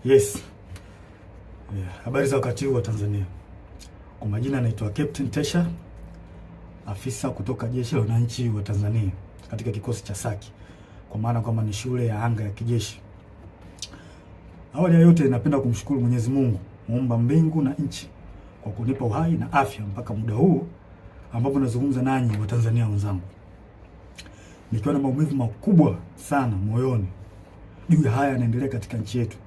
Yes. Habari za wakati huu wa Tanzania. Kwa majina naitwa Captain Tesha, afisa kutoka Jeshi la Wananchi wa Tanzania katika kikosi cha Saki, kwa maana kwamba ni shule ya anga ya kijeshi. Awali ya yote napenda kumshukuru Mwenyezi Mungu, muumba mbingu na nchi, kwa kunipa uhai na afya mpaka muda huu ambapo nazungumza nanyi wa Tanzania wenzangu. Nikiwa na maumivu makubwa sana moyoni juu ya haya yanaendelea katika nchi yetu.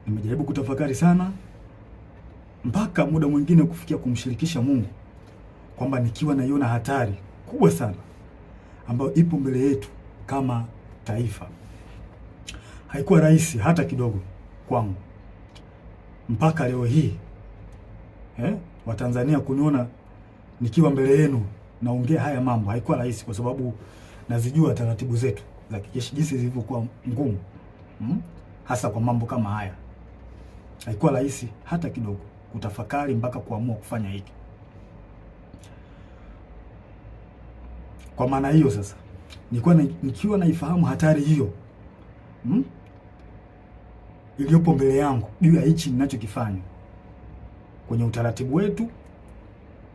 Nimejaribu kutafakari sana mpaka muda mwingine kufikia kumshirikisha Mungu kwamba nikiwa naiona hatari kubwa sana ambayo ipo mbele yetu kama taifa. Haikuwa rahisi hata kidogo kwangu mpaka leo hii Watanzania kuniona nikiwa mbele yenu naongea haya mambo. Haikuwa rahisi kwa sababu nazijua taratibu zetu za kijeshi jinsi zilivyokuwa ngumu, hasa kwa mambo kama haya. Haikuwa rahisi hata kidogo kutafakari mpaka kuamua kufanya hiki. Kwa maana hiyo sasa, nikiwa naifahamu hatari hiyo iliyopo mbele yangu juu ya hichi ninachokifanya kwenye utaratibu wetu,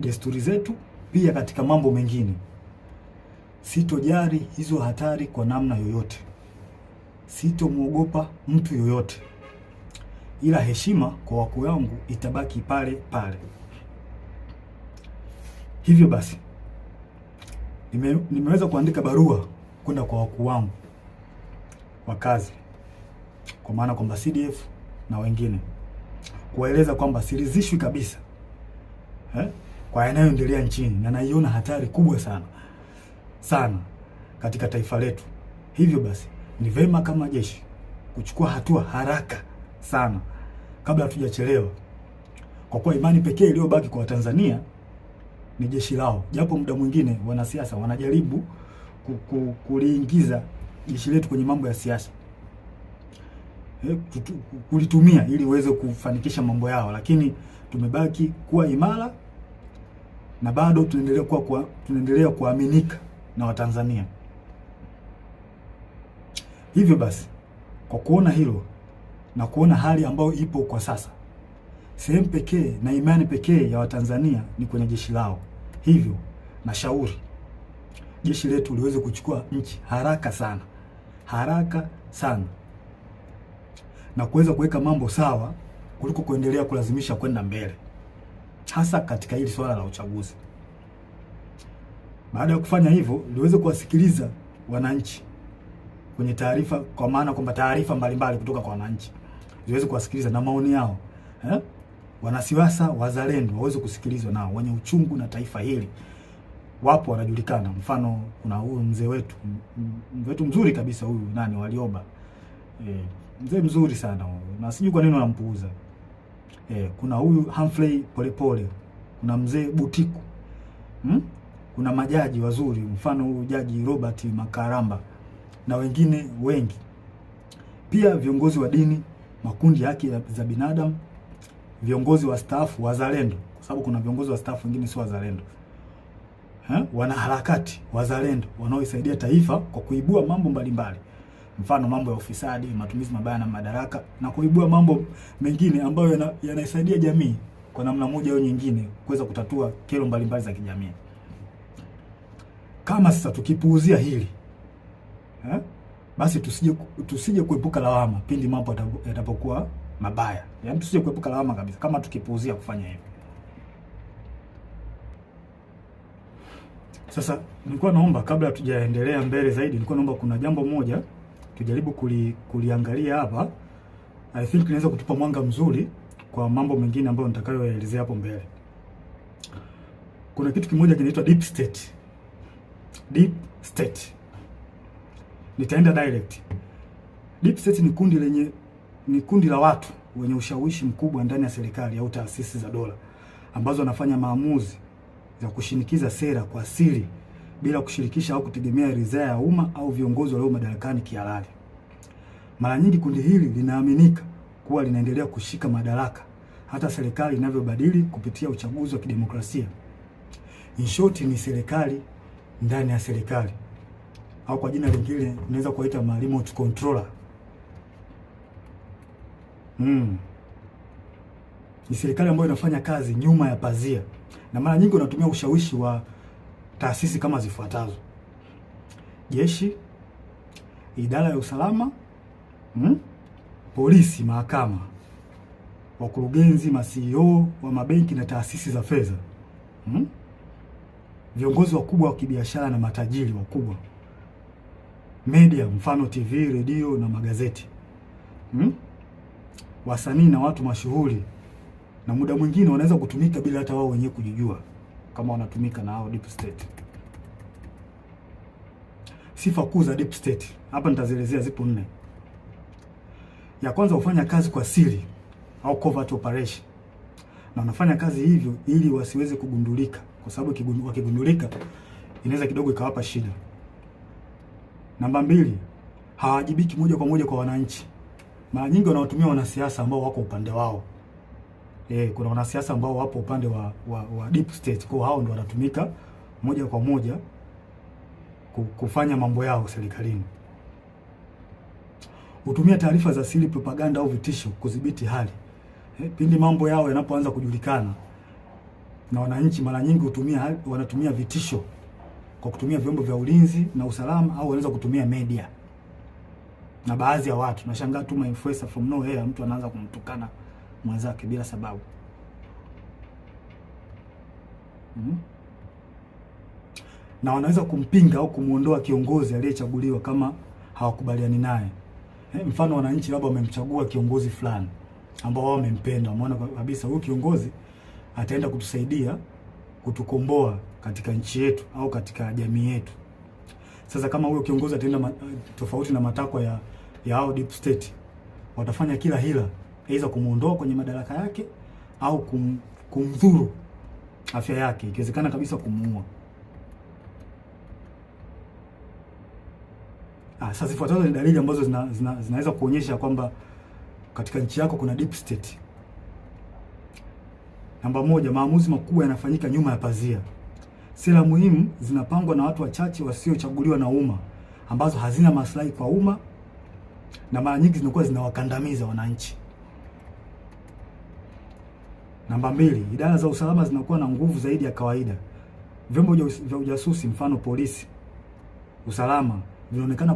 desturi zetu, pia katika mambo mengine, sitojali hizo hatari kwa namna yoyote. Sitomwogopa mtu yoyote, ila heshima kwa wakuu wangu itabaki pale pale. Hivyo basi nimeweza kuandika barua kwenda kwa wakuu wangu wa kazi, kwa maana kwamba CDF na wengine, kuwaeleza kwamba siridhishwi kabisa kwa yanayoendelea nchini na naiona hatari kubwa sana katika taifa letu. Hivyo basi ni vema kama jeshi kuchukua hatua haraka sana kabla hatujachelewa, kwa kuwa imani pekee iliyobaki kwa Watanzania ni jeshi lao. Japo muda mwingine wanasiasa wanajaribu kuliingiza jeshi letu kwenye mambo ya siasa, kulitumia ili uweze kufanikisha mambo yao, lakini tumebaki kuwa imara na bado tunaendelea kuaminika na Watanzania. Hivyo basi, kwa kuona hilo na kuona hali ambayo ipo kwa sasa, sehemu pekee na imani pekee ya Watanzania ni kwenye jeshi lao. Hivyo nashauri jeshi letu liweze kuchukua nchi haraka sana na kuweza kuweka mambo sawa kuliko kuendelea kulazimisha kwenda mbele, hasa katika hili swala la uchaguzi. Baada ya kufanya hivyo, liweze kuwasikiliza wananchi kwenye taarifa, kwa maana kwamba taarifa mbalimbali kutoka kwa wananchi ziweze kuwasikiliza na maoni yao. Wanasiasa wazalendo waweze kusikilizwa, nao wenye uchungu na taifa hili wapo, wanajulikana. Mfano, kuna huyu mzee wetu mzuri kabisa, huyu Warioba, mzee mzuri sana huyu, na sijui kwa nini wanampuuza. Kuna huyu Humphrey Polepole, kuna mzee Butiku, kuna majaji wazuri, mfano huyu Jaji Robert Makaramba na wengine wengi. Pia viongozi wa dini, makundi ya haki za binadamu, viongozi wa staff wazalendo, kwa sababu kuna viongozi wa staff wengine sio wazalendo, wanaharakati wazalendo wanaoisaidia taifa kwa kuibua mambo mbalimbali, mfano mambo ya ufisadi, matumizi mabaya na madaraka, na kuibua mambo mengine ambayo yanaisaidia jamii kwa namna moja au nyingine kuweza kutatua kero mbalimbali za kijamii. Kama sasa tukipuuzia hili basi tusije kuepuka lawama pindi mambo yatapokuwa mabaya. Yaani tusije kuepuka lawama kabisa kama tukipuuzia kufanya hivyo. Sasa nilikuwa naomba, kabla tujaendelea mbele zaidi, nilikuwa naomba kuna jambo moja tujaribu kuliangalia hapa. I think inaweza kutupa mwanga mzuri kwa mambo mengine ambayo nitakayoelezea hapo mbele. Kuna kitu kimoja kinaitwa deep state. Deep state. Nitaenda direct. Deep state ni kundi la watu wenye ushawishi mkubwa ndani ya serikali au taasisi za dola, ambazo wanafanya maamuzi za kushinikiza sera kwa siri bila kushirikisha au kutegemea ridhaa ya umma au viongozi walio madarakani kihalali. Mara nyingi kundi hili linaaminika kuwa linaendelea kushika madaraka hata serikali inavyobadili kupitia uchaguzi wa kidemokrasia. In short, ni serikali ndani ya serikali, au kwa jina lingine unaweza kuita remote controller. Ni serikali ambayo inafanya kazi nyuma ya pazia, na mara nyingi wanatumia ushawishi wa taasisi kama zifuatazo: jeshi, idara ya usalama, polisi, mahakama, wakurugenzi, ma-CEO wa mabenki na taasisi za fedha, viongozi wakubwa wa kibiashara na matajiri wakubwa, media, mfano TV, redio na magazeti, wasanii na watu mashuhuri, na muda mwingine wanaweza kutumika bila hata wao wenyewe kujijua kama wanatumika na hao deep state. Sifa kuu za deep state hapa nitazielezea, zipo 4. Ya kwanza, hufanya kazi kwa siri au covert operation, na wanafanya kazi hivyo ili wasiweze kugundulika, kwa sababu wakigundulika inaweza kidogo ikawapa shida. Namba 2, hawajibiki moja kwa moja kwa wananchi. Mara nyingi wanawatumia wanasiasa ambao wako upande wao. Kuna wanasiasa ambao wapo upande wa deep state, kwa hao ndio wanatumika moja kwa moja kufanya mambo yao serikalini. Hutumia taarifa za siri, propaganda au vitisho kudhibiti hali. Pindi mambo yao yanapoanza kujulikana na wananchi, mara nyingi wanatumia vitisho kwa kutumia vyombo vya ulinzi na usalama, au wanaweza kutumia media na baadhi ya watu. Nashangaa tu influencer from nowhere, mtu anaanza kumtukana mwenzake bila sababu. Na wanaweza kumpinga au kumuondoa kiongozi aliyechaguliwa kama hawakubaliani naye. Mfano, wananchi labda wamemchagua kiongozi fulani ambao wao wamempenda, wameona kabisa huyu kiongozi ataenda kutusaidia kutukomboa katika nchi yetu au katika jamii yetu. Sasa kama huyo kiongozi ataenda tofauti na matakwa ya hao deep state, watafanya kila hila, aidha kumuondoa kwenye madaraka yake au kumdhuru afya yake, ikiwezekana kabisa kumuua. Sasa zifuatazo ni dalili ambazo zinaweza kuonyesha kwamba katika nchi yako kuna deep state. Namba 1, maamuzi makubwa yanafanyika nyuma ya pazia. Sera muhimu zinapangwa na watu wachache wasiochaguliwa na umma, ambazo hazina maslahi kwa umma na mara nyingi zinakuwa zinawakandamiza wananchi. Namba 2, idara za usalama zinakuwa na nguvu zaidi ya kawaida. Vyombo vya ujasusi, mfano polisi, usalama, vinaonekana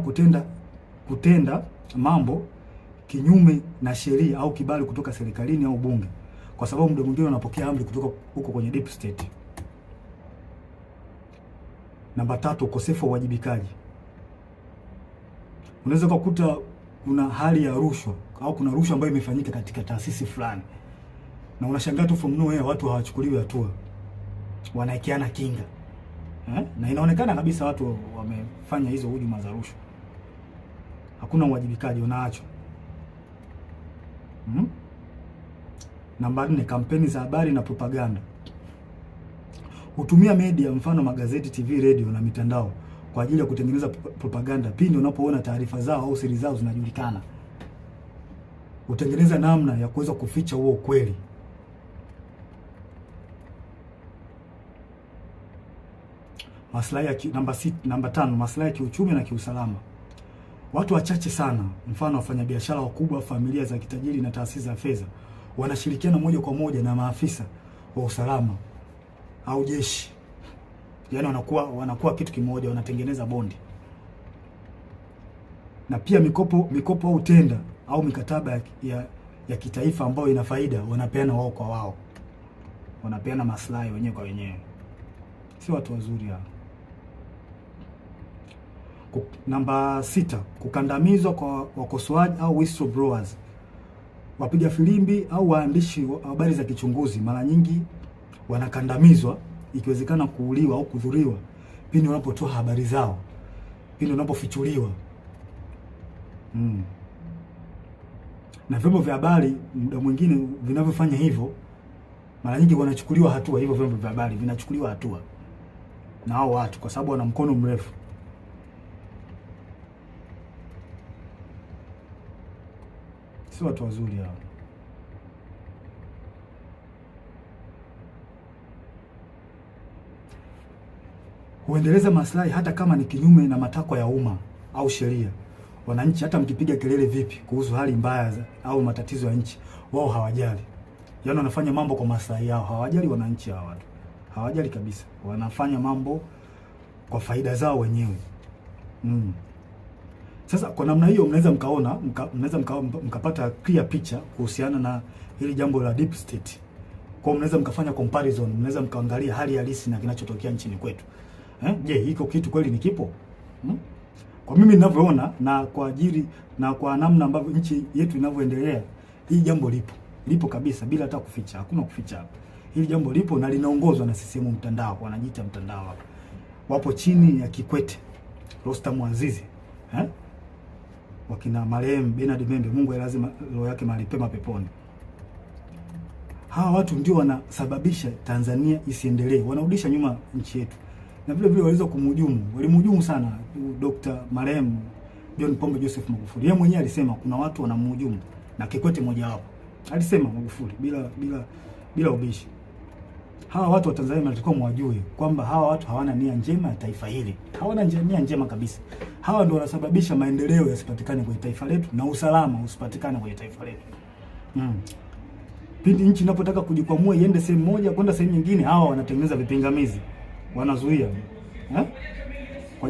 kutenda mambo kinyume na sheria au kibali kutoka serikalini au bunge, kwa sababu muda mwingine wanapokea amri kutoka huko kwenye deep state. Namba 3, ukosefu wa uwajibikaji. Unaweza kukuta kuna hali ya rushwa au kuna rushwa ambayo imefanyika katika taasisi fulani, na unashangaa tu from nowhere watu hawachukuliwi hatua, wanaekeana kinga. Na inaonekana kabisa watu wamefanya hizo hujuma za rushwa. Hakuna uwajibikaji, unaachwa. Namba 4, kampeni za habari na propaganda. Hutumia media, mfano magazeti, TV, radio na mitandao kwa ajili ya kutengeneza propaganda pindi unapoona taarifa zao au siri zao zinajulikana. Hutengeneza namna ya kuweza kuficha huo ukweli. Namba 5, maslahi ya kiuchumi na kiusalama. Watu wachache sana, mfano wafanyabiashara wakubwa, familia za kitajiri na taasisi za fedha, wanashirikiana moja kwa moja na maafisa wa usalama au jeshi. Yaani wanakuwa kitu kimoja, wanatengeneza bondi. Na pia mikopo au tenda au mikataba ya kitaifa ambayo ina faida wanapeana wao kwa wao. Wanapeana maslahi wenyewe kwa wenyewe. Si watu wazuri hao. Namba 6, kukandamizwa kwa wakosoaji au whistleblowers. Wapiga filimbi au waandishi wa habari za kichunguzi mara nyingi wanakandamizwa, ikiwezekana kuuliwa au kudhuriwa pindi wanapotoa habari zao, pindi wanapofichuliwa. Na vyombo vya habari muda mwingine vinavyofanya hivyo mara nyingi wanachukuliwa hatua. Hivyo vyombo vya habari vinachukuliwa hatua na hao watu kwa sababu wana mkono mrefu. Si watu wazuri hao. Huendeleza maslahi hata kama ni kinyume na matakwa ya umma au sheria. wananchi hata mkipiga kelele vipi kuhusu hali mbaya au matatizo ya nchi, wao hawajali. Yaani wanafanya mambo kwa maslahi yao, hawajali wananchi hawa watu. Hawajali kabisa. Wanafanya mambo kwa faida zao wenyewe. Sasa kwa namna hiyo mnaweza mkapata clear picture kuhusiana na hili jambo la deep state. Kwa mnaweza mkafanya comparison, mnaweza mkaangalia hali halisi na kinachotokea nchini kwetu. Je, hiko kitu kweli ni kipo? Kwa mimi ninavyoona na kwa ajili na kwa namna ambavyo nchi yetu inavyoendelea, hii jambo lipo kabisa bila hata kuficha. Hakuna kuficha hapa. Hili jambo lipo na linaongozwa na CCM mtandao, wanajiita mtandao hapa. Wapo chini ya Kikwete, Rostam Azizi, wakina marehemu Bernard Membe, Mungu lazima roho yake mahali pema peponi. Hawa watu ndio wanasababisha Tanzania isiendelee, wanarudisha nyuma nchi yetu. Na vile vile waliweza walimhujumu sana Dr. marehemu John Pombe Joseph Magufuli. Yeye mwenyewe alisema kuna watu wanamhujumu na Kikwete mmoja wapo. Alisema Magufuli bila ubishi. Hawa watu wa Tanzania wanatakiwa mwajue kwamba hawa watu hawana nia njema ya taifa hili. Hawana nia njema kabisa. Hawa ndio wanasababisha maendeleo yasipatikane kwenye taifa letu na usalama usipatikane kwenye taifa letu. Pindi nchi inapotaka kujikwamua iende sehemu moja kwenda sehemu nyingine, hawa wanatengeneza vipingamizi. Wanazuia. Kwa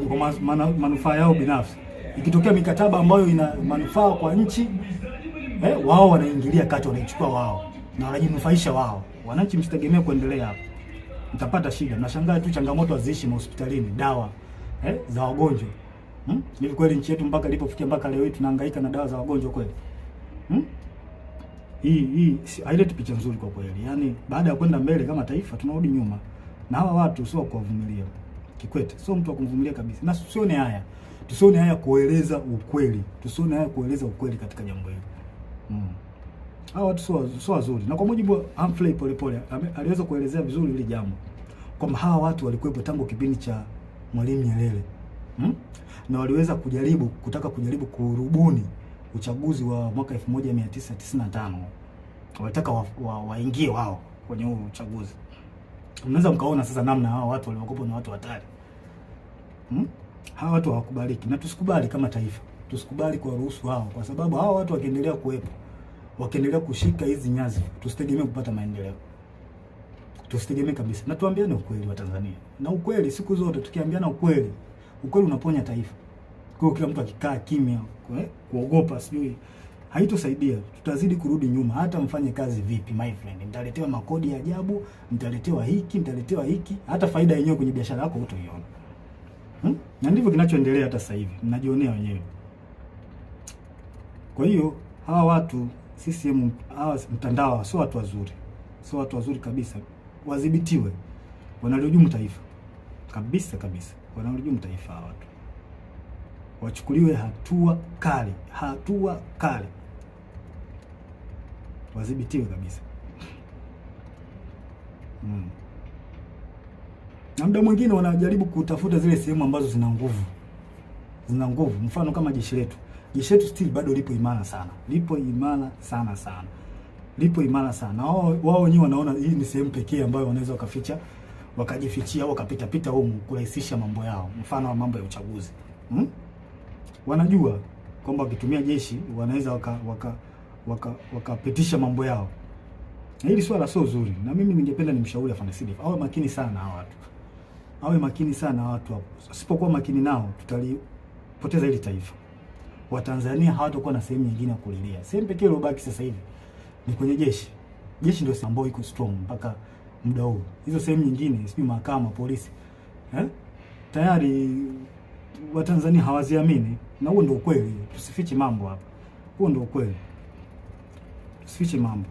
manufaa yao binafsi. Ikitokea mikataba ambayo ina manufaa kwa nchi, wao wanaingilia kati, wanaichukua wao na wanajinufaisha wao. Wananchi msitegemee kuendelea hapo. Mtapata shida. Nashangaa tu changamoto haziishi hospitalini, dawa za wagonjwa. Hivi kweli nchi yetu mpaka ilipofikia mpaka leo hii tunahangaika na dawa za wagonjwa kweli? Hii haileti picha nzuri kwa kweli. Yaani baada ya kwenda mbele kama taifa tunarudi nyuma. Na hawa watu sio kuwavumilia. Kikwete sio mtu wa kumvumilia kabisa. Na tusione haya kueleza ukweli. Tusione haya kueleza ukweli katika jambo hili. Hawa watu sio wazuri. Na kwa mujibu wa Humphrey Polepole aliweza kuelezea vizuri hili jambo kwamba hawa watu walikuwepo tangu kipindi cha Mwalimu Nyerere. Na waliweza kutaka kujaribu kurubuni uchaguzi wa mwaka 1995. Walitaka waingie wao kwenye huo uchaguzi. Mnaweza mkaona sasa namna hawa watu waliokopo ni watu hatari. Hawa watu hawakubaliki na tusikubali kama taifa. Tusikubali kwa ruhusu hao, kwa sababu hawa watu wakiendelea kuwepo, wakiendelea kushika hizi nyazi, tusitegemee kupata maendeleo. Tusitegemee kabisa. Na tuambiane ukweli wa Tanzania. Na ukweli siku zote tukiambiana ukweli unaponya taifa. Kwa hiyo kila mtu akikaa kimya, kuogopa sijui haitosaidia. Tutazidi kurudi nyuma hata mfanye kazi vipi my friend. Mtaletewa makodi ya ajabu, mtaletewa hiki, hata faida yenyewe kwenye biashara yako hutoiona. Na ndivyo kinachoendelea hata sasa hivi. Mnajionea wenyewe. Kwa hiyo hawa watu CCM, hawa mtandao sio watu wazuri. Sio watu wazuri kabisa. Wadhibitiwe. Wanalihujumu taifa. Kabisa. Wanalihujumu taifa hawa watu. Wachukuliwe hatua kali. Wadhibitiwe kabisa. Na muda mwingine wanajaribu kutafuta zile sehemu ambazo zina nguvu. Mfano kama jeshi letu. Jeshi letu still bado lipo imara sana. Lipo imara sana. Wao wenyewe wanaona hii ni sehemu pekee ambayo wanaweza wakajifichia au wakapita huko kurahisisha mambo yao. Mfano mambo ya uchaguzi. Wanajua kwamba wakitumia jeshi wanaweza wakapitisha mambo yao. Na hili swala sio zuri. Na mimi ningependa nimshauri afande Sidif awe makini sana hawa watu. Hapo. Asipokuwa makini nao tutalipoteza hili taifa. Watanzania hawatakuwa na sehemu nyingine ya kulilia. Sehemu pekee iliyobaki sasa hivi ni kwenye jeshi. Jeshi ndio ambao iko strong mpaka muda huu. Hizo sehemu nyingine, sijui mahakama, polisi, tayari Watanzania hawaziamini, na huo ndio ukweli. Tusifiche mambo hapa. Huo ndio ukweli. Tusifiche mambo.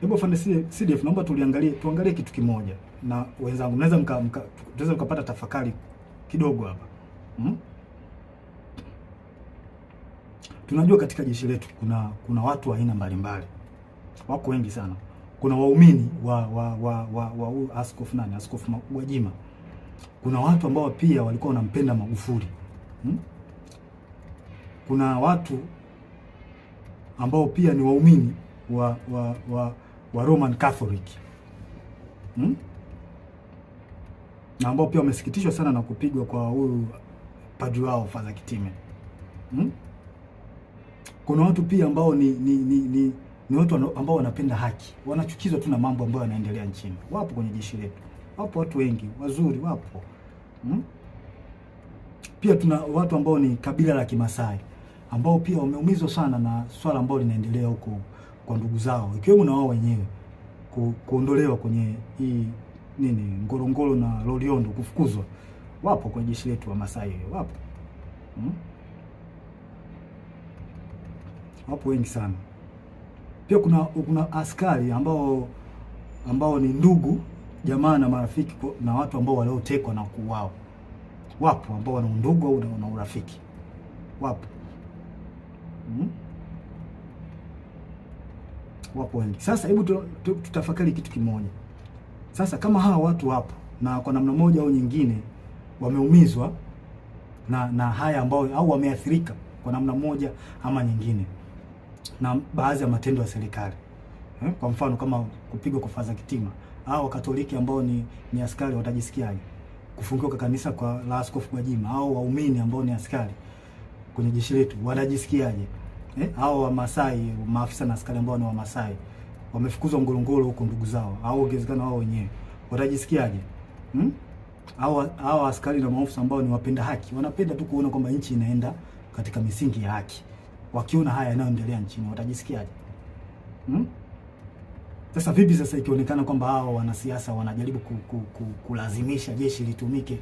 Hebu afande CDF, naomba tuangalie kitu kimoja na wenzangu. Tunaweza mkapata tafakari kidogo hapa. Tunajua katika jeshi letu kuna watu wa aina mbalimbali. Wako wengi sana. Kuna waumini wa Askofu Gwajima. Kuna watu ambao pia walikuwa wanampenda Magufuli. Kuna watu ambao pia ni waumini wa Roman Catholic. Na ambao pia wamesikitishwa sana na kupigwa kwa huyu padri wao Father Kitime. Kuna watu pia ambao ni watu ambao wanapenda haki, wanachukizwa tu na mambo ambayo yanaendelea nchini. Wapo kwenye jeshi letu, wapo watu wengi wazuri, wapo Pia tuna watu ambao ni kabila la Kimasai ambao pia wameumizwa sana na swala ambalo linaendelea huko kwa ndugu zao, ikiwemo na wao wenyewe kuondolewa kwenye hii Ngorongoro na Loliondo, kufukuzwa. Wapo kwenye jeshi letu wa Masai, wapo wapo wengi sana. Pia kuna askari ambao ni ndugu jamaa na marafiki na watu ambao waliotekwa na kuuawa. Wapo ambao wana undugu au na urafiki, wapo wapo wengi. Sasa hebu tutafakari kitu kimoja. Sasa kama hawa watu wapo na kwa namna moja au nyingine wameumizwa na haya ambao au wameathirika kwa namna moja ama nyingine na baadhi ya matendo ya serikali, kwa mfano kama kupigwa kwa Father Kitime, au Wakatoliki ambao ni askari watajisikiaje? Kufungiwa kwa kanisa kwa la Askofu Gwajima, au waumini ambao ni askari kwenye jeshi letu watajisikiaje? Au Wamasai, maafisa na askari ambao ni Wamasai wamefukuzwa Ngorongoro huko ndugu zao, au ongezekana wao wenyewe watajisikiaje? Au askari na maafisa ambao ni wapenda haki, wanapenda tu kuona kwamba nchi inaenda katika misingi ya haki, wakiona haya yanayoendelea nchini watajisikiaje? Sasa vipi sasa ikionekana kwamba hao wanasiasa wanajaribu kulazimisha jeshi litumike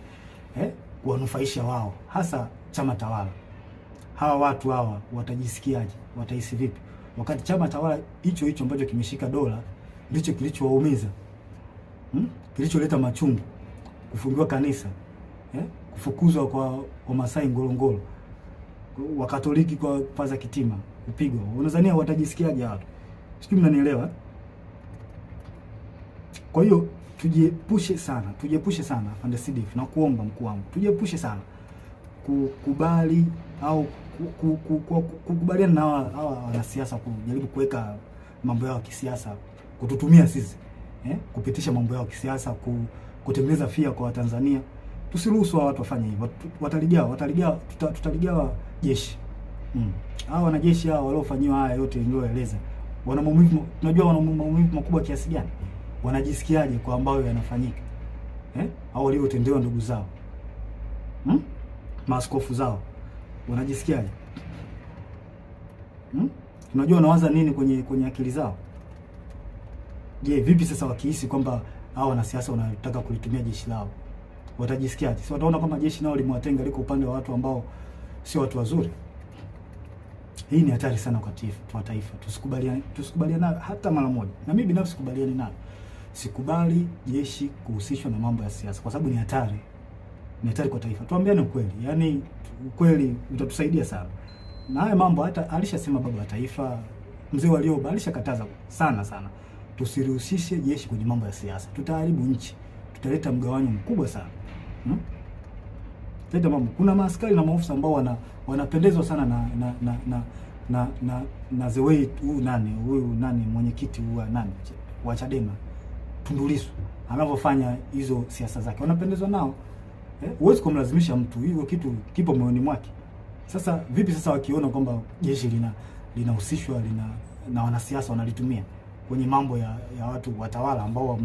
kuwanufaisha wao, hasa chama tawala? Hawa watu hawa watajisikiaje? Watahisi vipi wakati chama tawala hicho ambacho kimeshika dola ndicho kilichowaumiza, kilicholeta machungu, kufungiwa kanisa, kufukuzwa kwa Wamasai Ngorongoro, Wakatoliki kwa Father Kitime kupigwa? Unadhania watajisikiaje watu? Sijui mnanielewa? Kwa hiyo tujiepushe sana Afande Sidif, na kuomba mkuu wangu, tujiepushe sana kukubali au kukubaliana na hawa wanasiasa kujaribu kuweka mambo yao ya kisiasa, kututumia sisi kupitisha mambo yao ya kisiasa, kutengeneza fia kwa Watanzania. Tusiruhusu watu wafanye hivyo. Tutaligawa jeshi. Hao wanajeshi hao waliofanyiwa haya yote nilioeleza, wana maumivu, tunajua wana maumivu makubwa kiasi gani. Wanajisikiaje kwa ambayo yanafanyika au waliotendewa ndugu zao, maaskofu zao, wanajisikiaje? Tunajua wanawaza nini kwenye akili zao. Je, vipi sasa wakihisi kwamba hao wanasiasa wanataka kulitumia jeshi lao, watajisikiaje? Si wataona kama jeshi nao limewatenga, liko upande wa watu ambao sio watu wazuri? Hii ni hatari sana kwa taifa. Tusikubaliane hata mara moja, na mimi binafsi sikubaliani nayo. Sikubali jeshi kuhusishwa na mambo ya siasa, kwa sababu ni hatari kwa taifa. Tuambiane ukweli, yaani ukweli utatusaidia sana. Na haya mambo hata alishasema baba wa taifa Mzee Warioba, alishakataza sana, tusirihusishe jeshi kwenye mambo ya siasa. Tutaharibu nchi, tutaleta mgawanyo mkubwa sana. Kuna maaskari na maofisa ambao wanapendezwa sana na the way huyu mwenyekiti wa Chadema Tundu Lissu anavyofanya hizo siasa zake, wanapendezwa nao. Huwezi kumlazimisha mtu, hivyo kitu kipo moyoni mwake. Sasa vipi sasa wakiona kwamba jeshi linahusishwa na wanasiasa wanalitumia kwenye mambo ya watu watawala ambao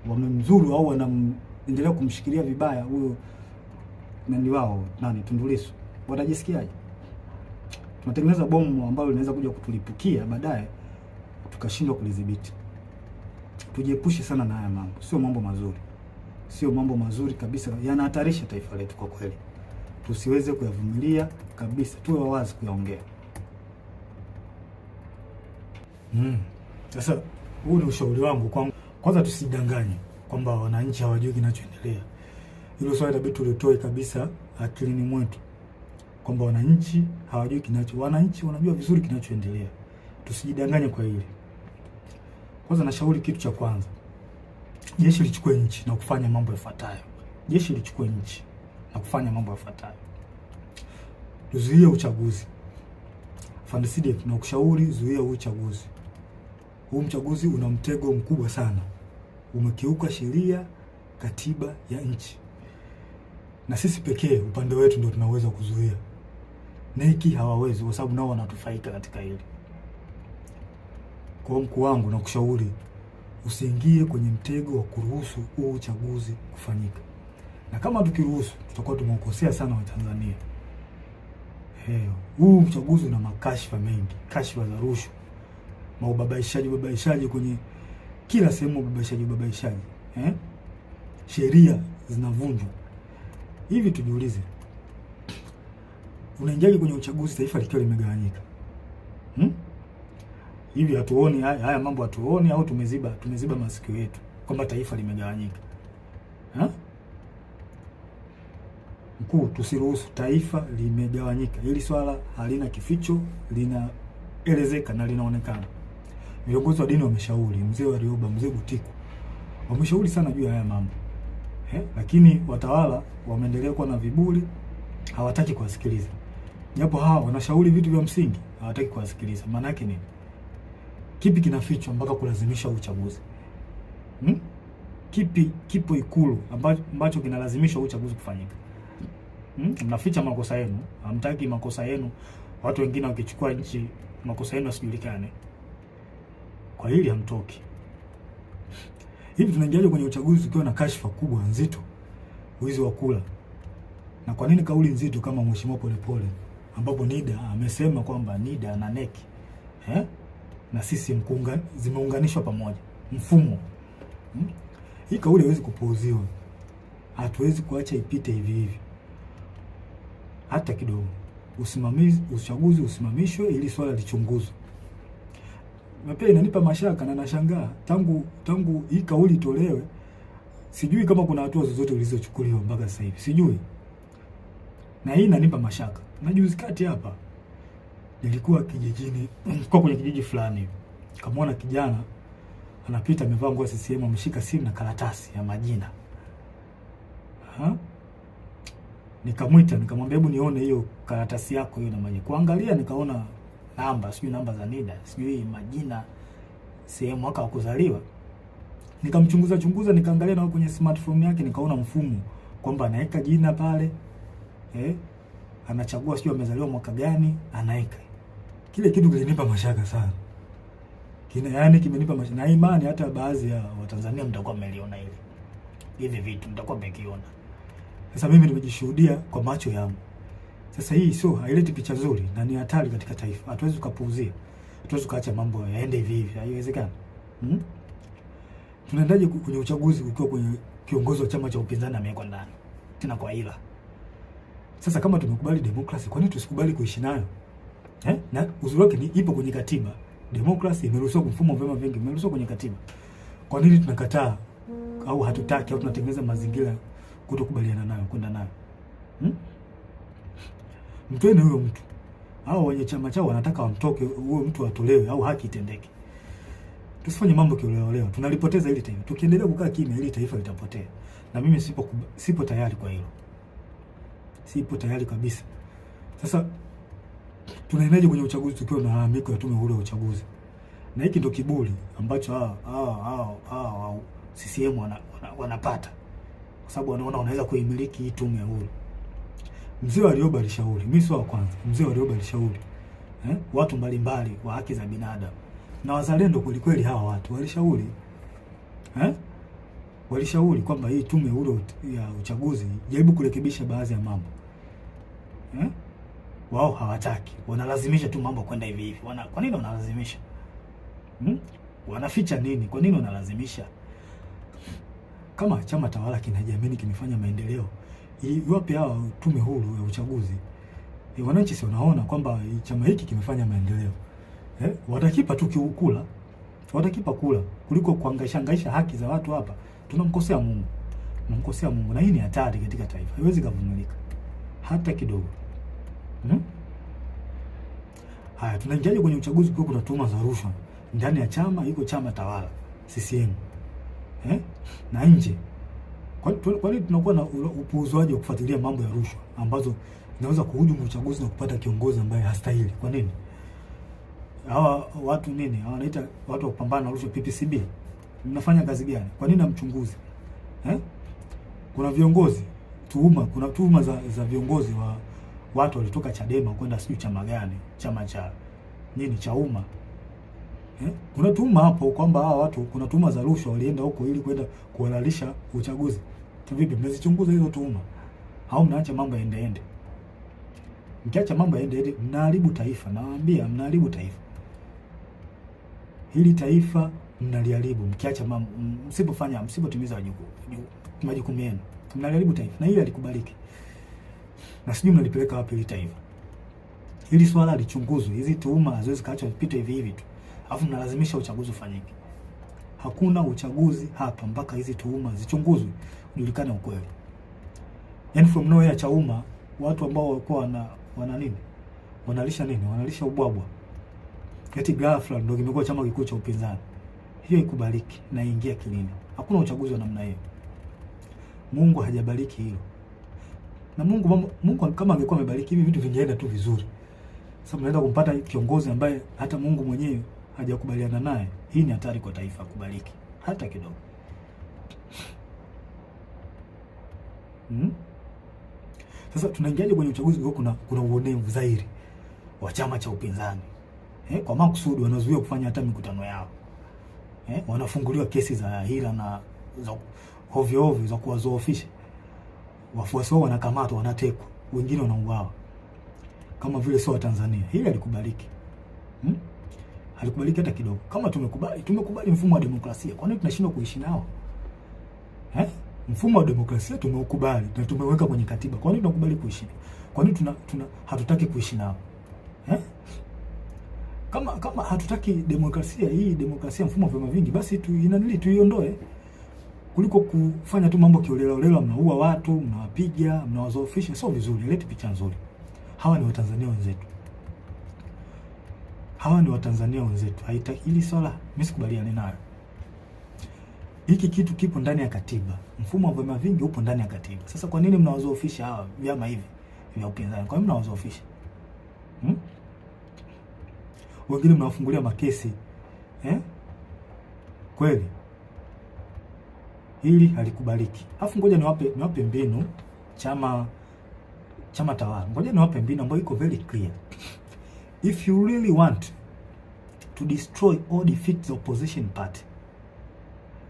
wamemzuru au wanaendelea kumshikilia vibaya huyo wao Tundu Lissu, watajisikiaje? Tunatengeneza bomu ambalo linaweza kuja kutulipukia baadaye tukashindwa kulidhibiti. Tujiepushe sana na haya mambo, sio mambo mazuri kabisa, yanahatarisha taifa letu kwa kweli. Tusiweze kuyavumilia kabisa, tuwe wawazi kuyaongea. Sasa huu ni ushauri wangu kwanza, tusidanganye kwamba wananchi hawajui kinachoendelea. Hilo swali inabidi tulitoe kabisa akilini mwetu kwamba wananchi hawajui wananchi wanajua vizuri kinachoendelea. Tusijidanganye kwa hili. Kwanza nashauri kitu cha kwanza, jeshi lichukue nchi na kufanya mambo yafuatayo. Tuzuie uchaguzi. Afande Sidif, na kushauri zuia uchaguzi. Huu mchaguzi una mtego mkubwa sana. Umekiuka sheria, katiba ya nchi. na sisi pekee upande wetu ndio tunaweza kuzuia. Neki hawawezi, kwa sababu nao wanatufaika katika hili. Kwa mkuu wangu na kushauri usiingie kwenye mtego wa kuruhusu huu uchaguzi kufanyika, na kama tukiruhusu tutakuwa tumekosea sana Watanzania. Huu uchaguzi una makashfa mengi, kashfa za rushwa, ubabaishaji kwenye kila sehemu, ubabaishaji. Sheria zinavunjwa. Hivi tujiulize, unaingiaje kwenye uchaguzi taifa likiwa limegawanyika? Hivi hatuoni haya mambo, hatuoni au tumeziba masikio yetu kwamba taifa limegawanyika? Mkuu, tusiruhusu taifa limegawanyika. Hili swala halina kificho, linaelezeka na linaonekana. Viongozi wa dini wameshauri, mzee Warioba, mzee Butiku wameshauri sana juu ya haya mambo. Lakini watawala wameendelea kuwa na viburi, hawataki kuwasikiliza. Japo hawa wanashauri vitu vya msingi, hawataki kuwasikiliza. Maana yake nini? Kipi kinafichwa mpaka kulazimisha uchaguzi? Kipi kipo Ikulu ambacho kinalazimisha uchaguzi kufanyika? Mnaficha makosa yenu, hamtaki makosa yenu watu wengine wakichukua nchi makosa yenu yasijulikane. Kwa hili hamtoki. Hivi tunaingiaje kwenye uchaguzi ukiwa na kashfa kubwa nzito, wizi wa kula? Na kwa nini kauli nzito kama Mheshimiwa Polepole, ambapo NIDA amesema kwamba NIDA na NEC na sisi zimeunganishwa pamoja mfumo. Hii kauli haiwezi kupuuziwa. Hatuwezi kuacha ipite hivi hivi hata kidogo. Uchaguzi usimamishwe ili swala lichunguzwe. Na pia inanipa mashaka na nashangaa tangu hii kauli itolewe, sijui kama kuna hatua zozote zilizochukuliwa mpaka sasa hivi. Sijui. Na hii inanipa mashaka. Na juzi kati hapa nilikuwa kijijini, kwa kwenye kijiji fulani. Kamwona kijana anapita amevaa nguo ya CCM, ameshika simu na karatasi ya majina. Nikamwita, nikamwambia hebu nione hiyo karatasi yako hiyo na majina. Kuangalia nikaona namba, sijui namba za NIDA, sijui majina, sehemu, mwaka wa kuzaliwa. Nikamchunguza, nikaangalia na kwenye smartphone yake nikaona mfumo kwamba anaweka jina pale. Anachagua sijui amezaliwa mwaka gani, anaweka. Kile kitu kilinipa mashaka sana. Kimenipa mashaka. Na imani hata baadhi ya Watanzania mtakuwa mmeliona hili. Hivi vitu mtakuwa mmekiona. Sasa mimi nimejishuhudia kwa macho yangu. Sasa hii sio, haileti picha nzuri na ni hatari katika taifa. Hatuwezi kupuuzia. Hatuwezi kuacha mambo yaende hivi hivi. Haiwezekani. Tunaendaje kwenye uchaguzi ukiwa kwenye kiongozi wa chama cha upinzani amewekwa ndani? Tena kwa hila. Sasa kama tumekubali demokrasi, kwa nini tusikubali kuishi nayo? Na uzuri wake ni ipo kwenye katiba. Demokrasi imeruhusiwa, mfumo wa vyama vingi imeruhusiwa kwenye katiba. Kwa nini tunakataa au hatutaki au tunatengeneza mazingira kutokubaliana nayo, kwenda nayo? Mtweni huyo mtu. Hao wenye chama chao wanataka wamtoke, huyo mtu atolewe au haki itendeke. Tusifanye mambo kioleo. Tunalipoteza hili taifa. Tukiendelea kukaa kimya hili taifa litapotea. Na mimi sipo tayari kwa hilo. Sipo tayari kabisa. Sasa tunaendaje kwenye uchaguzi tukiwa na malalamiko ya tume huru ya uchaguzi? Na hiki ndio kiburi ambacho CCM wanapata. Kwa sababu wanaona wanaweza kuimiliki hii tume huru. Mzee Warioba alishauri, mimi sio wa kwanza. Mzee Warioba alishauri watu mbalimbali wa haki za binadamu na wazalendo kweli hawa watu walishauri walishauri kwamba hii tume huru ya uchaguzi jaribu kurekebisha baadhi ya mambo. Wao hawataki, wanalazimisha tu mambo kwenda hivi hivi. Kwa nini wanalazimisha? Wanaficha nini? Kwa nini wanalazimisha? Kama chama tawala kinajiamini kimefanya maendeleo, iwape hawa tume huru ya uchaguzi. Wananchi si wanaona kwamba chama hiki kimefanya maendeleo. Watakipa tu kula. Watakipa kula kuliko kuhangaisha haki za watu hapa. Tunamkosea Mungu. Tunamkosea Mungu, na hii ni hatari katika taifa. Haiwezi kuvumilika hata kidogo. Haya, tunaingiaje kwenye uchaguzi kwa kuna tuhuma za rushwa ndani ya chama, iko chama tawala CCM na nje? Kwa nini tunakuwa na upuuzwaji wa kufuatilia mambo ya rushwa ambazo zinaweza kuhujumu uchaguzi na kupata kiongozi ambaye hastahili? Kwa nini? Hawa watu nini? Hawa wanaita watu wa kupambana na rushwa, PPCB. Mnafanya kazi gani? Kwa nini hamchunguzi? Kuna viongozi kuna tuhuma za viongozi wa watu walitoka Chadema kwenda sijui chama gani, chama cha nini cha umma. Kuna tuhuma hapo kwamba hawa watu, kuna tuhuma za rushwa, walienda huko ili kwenda kuhalalisha uchaguzi. Vipi, mmezichunguza hizo tuhuma au mnaacha mambo yaende? Mkiacha mambo yaende, mnaharibu taifa. Nawaambia, mnaharibu taifa. Hili taifa mnaliharibu mkiacha mambo, msipotimiza majukumu yenu. Mnaliharibu taifa, na hili alikubaliki. Na sijui mnalipeleka wapi hili taifa. Hili swala lichunguzwe. Hizi tuhuma haziwezi kaachwa vipite hivi hivi tu, alafu mnalazimisha uchaguzi ufanyike. Hakuna uchaguzi hapa mpaka hizi tuhuma zichunguzwe, ujulikane ukweli. Yaani from nowhere Chauma, watu ambao walikuwa wana nini? Wanalisha ubwabwa. Eti ghafla ndio kimekuwa chama kikuu cha upinzani. Hiyo ikubaliki na ingia kilini. Hakuna uchaguzi wa namna hiyo. Mungu hajabariki hilo. Na Mungu kama angekuwa amebariki hivi vitu vingeenda tu vizuri. Sasa mnaenda kumpata kiongozi ambaye hata Mungu mwenyewe hajakubaliana naye. Hii ni hatari kwa taifa kubariki hata kidogo. Sasa tunaingiaje kwenye uchaguzi kwa kuna uonevu zaidi wa chama cha upinzani? Kwa makusudi wanazuia kufanya hata mikutano yao. Wanafunguliwa kesi za hila na za ovyo za kuwazoofisha. Wafuasi wao wanakamatwa, wanatekwa, wengine wanauawa. Kama vile sio Tanzania. Hili halikubaliki. Halikubaliki hata kidogo. Kama tumekubali mfumo wa demokrasia, kwa nini tunashindwa kuishi nao? Mfumo wa demokrasia tumeukubali na tumeweka kwenye katiba. Kwa nini tunakubali kuishi? Kwa nini hatutaki kuishi nao? Kama hatutaki demokrasia hii, demokrasia mfumo wa vyama vingi, basi tuiondoe, kuliko kufanya tu mambo kiolela, mnaua watu, mnawapiga, mnawazoofisha. Sio vizuri, leti picha nzuri. Hawa ni Watanzania wenzetu. Haitaki hili swala, mimi sikubaliani nayo. Hiki kitu kipo ndani ya katiba. Mfumo wa vyama vingi upo ndani ya katiba. Sasa kwa nini mnawazoofisha hawa vyama hivi vya upinzani? Kwa nini mnawazoofisha? Wengine mnawafungulia makesi. Kweli hili halikubaliki. Alafu ngoja niwape mbinu chama tawala. Ngoja niwape mbinu ambayo iko very clear. If you really want to destroy or defeat the opposition party,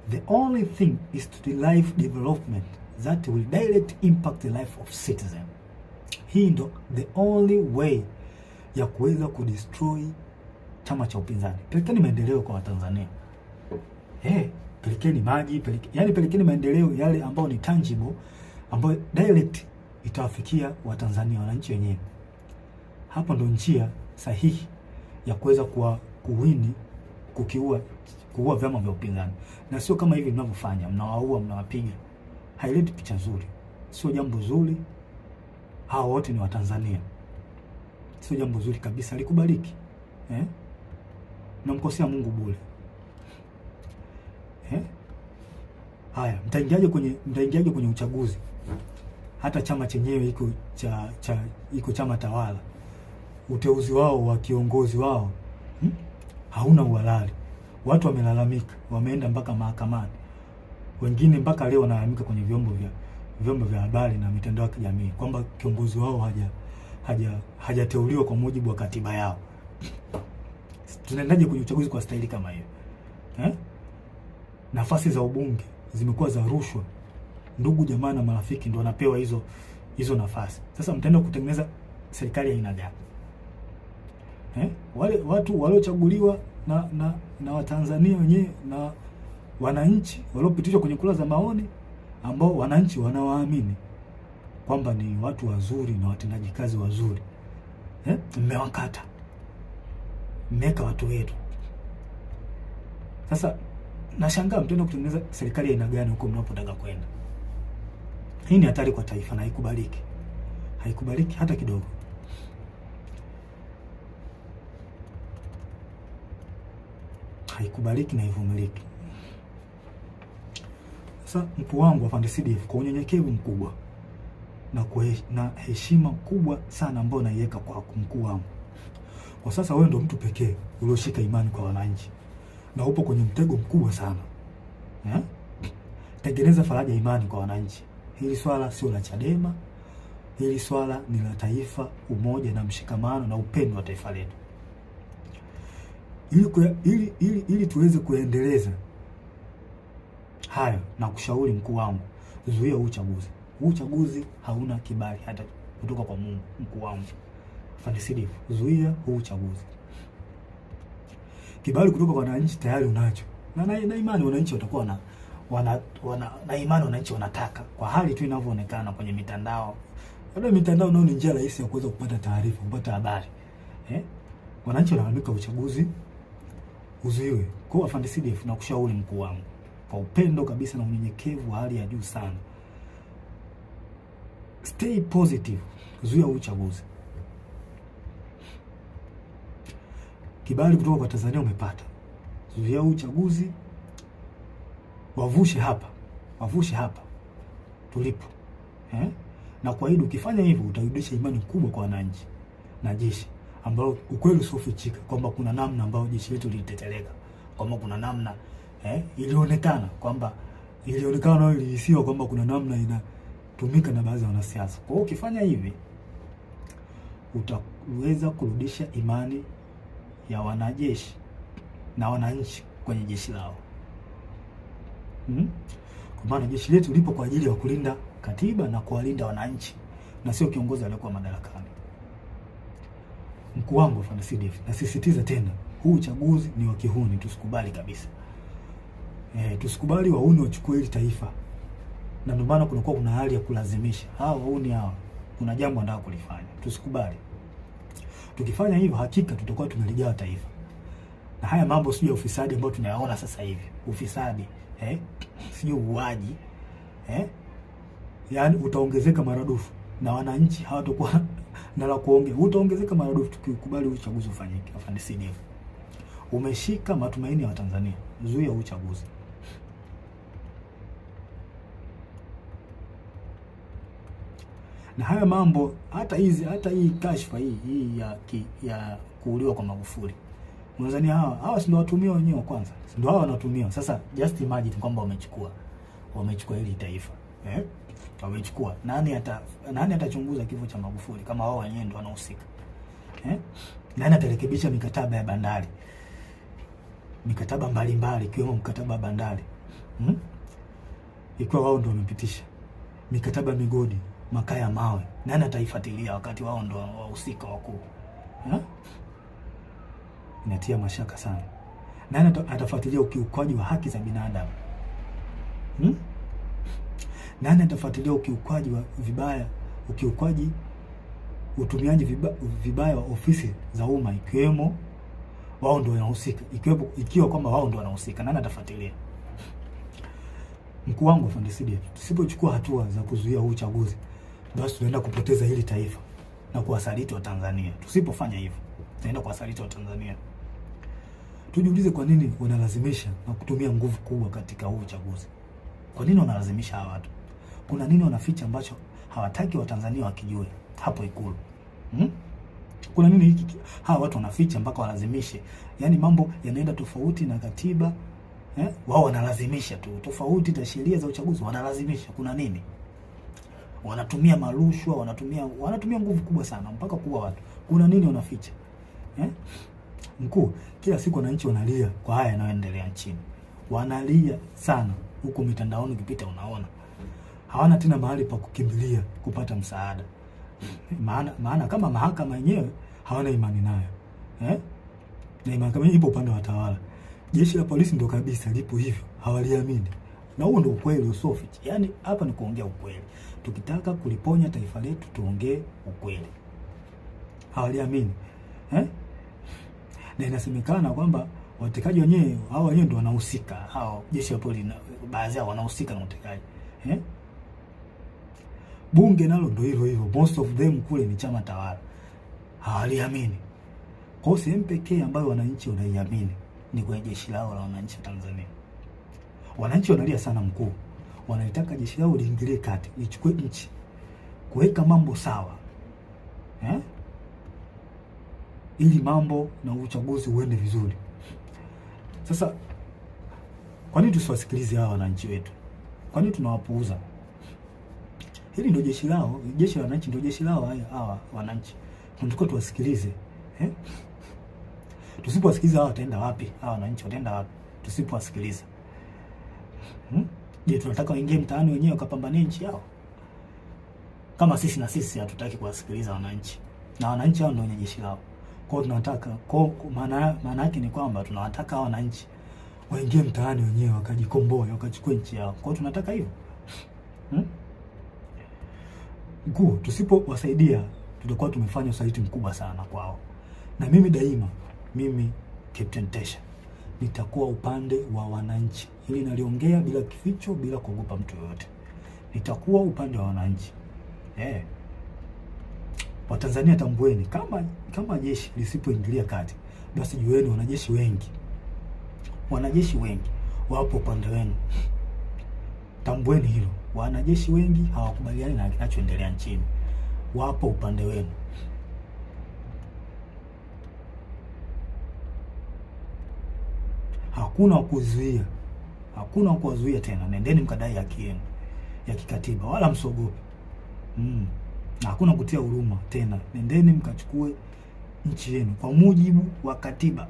the only thing is to derive development that will direct impact the life of citizen. Hii ndo the only way ya kuweza kudestroy chama cha upinzani. Pelekeni maendeleo kwa Watanzania. Pelekeni maji, pelekeni maendeleo yale ambayo ni tangible, ambayo direct itawafikia Watanzania, wananchi wenyewe. Hapo ndo njia sahihi ya kuweza kuua vyama vya upinzani. Na sio kama hivi mnavyofanya, mnawaua, mnawapiga. Haileti picha nzuri. Sio jambo zuri. Hao wote ni Watanzania. Sio jambo zuri kabisa, likubaliki. Namkosea Mungu bure. Haya, mtaingiaje kwenye uchaguzi? Hata chama chenyewe iko chama tawala. Uteuzi wao wa kiongozi wao hauna uhalali. Watu wamelalamika, wameenda mpaka mahakamani. Wengine mpaka leo wanalalamika kwenye vyombo vya habari na mitandao ya kijamii kwamba kiongozi wao hajateuliwa kwa mujibu wa katiba yao. Tunaendaje kwenye uchaguzi kwa staili kama hiyo? Nafasi za ubunge zimekuwa za rushwa. Ndugu jamaa na marafiki ndio wanapewa hizo nafasi. Sasa mtaenda kutengeneza serikali ya aina gani? Wale watu waliochaguliwa na Watanzania wenyewe na wananchi waliopitishwa kwenye kura za maoni, ambao wananchi wanawaamini kwamba ni watu wazuri na watendaji kazi wazuri, mmewakata, mmeka watu wetu. Sasa nashangaa mtaenda kutengeneza serikali ya aina gani huko mnapotaka kwenda? Hii ni hatari kwa taifa na haikubaliki. Haikubaliki hata kidogo. Haikubaliki na haivumiliki. Sasa mkuu wangu afande CDF, kwa unyenyekevu mkubwa na heshima kubwa sana ambayo naiweka kwa mkuu wangu, kwa sasa wewe ndio mtu pekee ulioshika imani kwa wananchi na upo kwenye mtego mkubwa sana. Tengeneza faraja imani kwa wananchi. Hili swala sio la Chadema, hili swala ni la taifa, umoja na mshikamano na upendo wa taifa letu. Ili tuweze kuendeleza hayo, na kushauri mkuu wangu, zuia uchaguzi. Uchaguzi hauna kibali hata kutoka kwa Mungu. Mkuu wangu Afande Sidifu, zuia uchaguzi. Kibali kutoka kwa wananchi tayari unacho, na imani wananchi watakuwa na imani wananchi wanataka, kwa hali tu inavyoonekana kwenye mitandao. Labda mitandao nao ni njia rahisi ya kuweza kupata taarifa, kupata habari. Wananchi wanalalamika uchaguzi uzuiwe. Kwa hiyo Afande Sidifu, na kushauri mkuu wangu kwa upendo kabisa na unyenyekevu wa hali ya juu sana, stay positive, zuia uchaguzi. Kibali kutoka kwa Tanzania umepata, zuia uchaguzi, wavushe hapa tulipo, na kuahidi ukifanya hivyo utarudisha imani kubwa kwa wananchi na jeshi, ambao ukweli usiofichika kwamba kuna namna ambayo jeshi letu liliteteleka, kwamba kuna namna ilionekana na ilihisiwa kwamba kuna namna inatumika na baadhi ya wanasiasa. Kwa hiyo ukifanya hivi utaweza kurudisha imani ya wanajeshi na wananchi kwenye jeshi lao. Kwa maana jeshi letu lipo kwa ajili ya kulinda katiba na kuwalinda wananchi, na sio kiongozi aliyekuwa madarakani. Mkuu wangu Afande Sidifu, nasisitiza tena, huu uchaguzi ni wa kihuni, tusikubali kabisa. Tusikubali wahuni wachukue hili taifa, na ndio maana kuna hali ya kulazimisha wahuni kuna jambo wanataka kulifanya. Tusikubali. Tukifanya hivyo, hakika tutakuwa tumeligawa taifa. Na haya mambo sio ya ufisadi ambao tunayaona sasa hivi, ufisadi sio uaji, yaani utaongezeka maradufu, na wananchi hawatakuwa na la kuongea. Utaongezeka maradufu tukikubali uchaguzi ufanyike. Afande Sidifu, umeshika matumaini ya Watanzania, zuia uchaguzi. Na haya mambo, hata hii kashfa hii ya kuuliwa kwa Magufuli, Tanzania hawa si ndio watumia wenyewe kwanza, si ndio hawa wanatumia sasa. Just imagine kwamba wamechukua hili taifa, wamechukua. Nani atachunguza kifo cha Magufuli kama wao wenyewe ndio wanahusika? Nani atarekebisha mikataba ya bandari, mikataba mbalimbali ikiwemo mkataba wa bandari, ikiwa wao ndio wamepitisha mikataba migodi, makaa ya mawe? Nani ataifuatilia wakati wao ndio wahusika wakuu? Inatia mashaka sana. Nani atafuatilia ukiukwaji wa haki za binadamu? Nani atafuatilia ukiukwaji wa utumiaji vibaya wa ofisi za umma, ikiwemo wao ndio wanahusika, ikiwa kwamba wao ndio wanahusika? Nani atafuatilia? Mkuu wangu Afande Sidifu, tusipochukua hatua za kuzuia huu uchaguzi, basi tunaenda kupoteza hili taifa na kuwasaliti wa Tanzania. Tusipofanya hivyo, tunaenda kuwasaliti wa Tanzania. Tujiulize, kwa nini wanalazimisha na kutumia nguvu kubwa katika huu uchaguzi? Kwa nini wanalazimisha hawa watu? Kuna nini wanaficha ambacho hawataki Watanzania wakijue hapo Ikulu? Kuna nini hiki hawa watu wanaficha mpaka walazimishe? Yaani mambo yanaenda tofauti na katiba, wao wanalazimisha tu, tofauti na sheria za uchaguzi wanalazimisha. Kuna nini? Wanatumia marushwa, wanatumia nguvu kubwa sana mpaka kuua watu. Kuna nini wanaficha? Mkuu, kila siku wananchi wanalia kwa haya yanayoendelea nchini. Wanalia sana huko mitandaoni, ukipita unaona. Hawana tena mahali pa kukimbilia kupata msaada. Maana kama mahakama yenyewe hawana imani nayo. Na mahakama ipo upande wa tawala. Jeshi la polisi ndio kabisa lipo hivyo, hawaliamini. Na huo ndio ukweli usofichi. Yaani hapa ni kuongea ukweli. Tukitaka kuliponya taifa letu tuongee ukweli. Hawaliamini. Na inasemekana kwamba watekaji wenyewe hao wenyewe ndio wanahusika. Hao jeshi la polisi baadhi yao wanahusika na utekaji. Bunge nalo ndio hivyo. Most of them kule ni chama tawala. Hawaliamini. Kwa sehemu pekee ambayo wananchi wanaiamini ni kwa jeshi lao la wananchi wa Tanzania. Wananchi wanalia sana mkuu. Wanaitaka jeshi lao liingilie kati, lichukue nchi, kuweka mambo sawa. Ili mambo na uchaguzi uende vizuri. Sasa kwa nini tusiwasikilize hawa wananchi wetu? Kwa nini tunawapuuza? Hili ndio jeshi lao, jeshi la wananchi ndio jeshi lao hawa wananchi. Tunatakiwa tuwasikilize. Tusipowasikiliza hawa wataenda wapi? Hawa wananchi wataenda wapi tusipowasikiliza? Je, tunataka waingie mtaani wenyewe wakapambanie nchi yao? Kama sisi hatutaki kuwasikiliza wananchi. Na wananchi hao ndio wenye jeshi lao. Kwa hiyo tunataka maana yake ni kwamba tunawataka hao wananchi waingie mtaani wenyewe wakajikomboe, wakachukue nchi yao. Kwa hiyo tunataka hivyo. Mkuu, tusipowasaidia tutakuwa tumefanya usaliti mkubwa sana kwao. Na mimi daima, mimi Captain Tesha nitakuwa upande wa wananchi. Hili naliongea bila kificho, bila kuogopa mtu yoyote. Nitakuwa upande wa wananchi. Watanzania tambueni, kama jeshi lisipoingilia kati, basi jueni wanajeshi wengi wapo upande wenu. Tambueni hilo. Wanajeshi wengi hawakubaliani na kinachoendelea nchini. Wapo upande wenu. Hakuna kuzuia tena. Nendeni mkadai haki yenu ya kikatiba, wala msogope. Na hakuna kutia huruma tena. Nendeni mkachukue nchi yenu kwa mujibu wa katiba.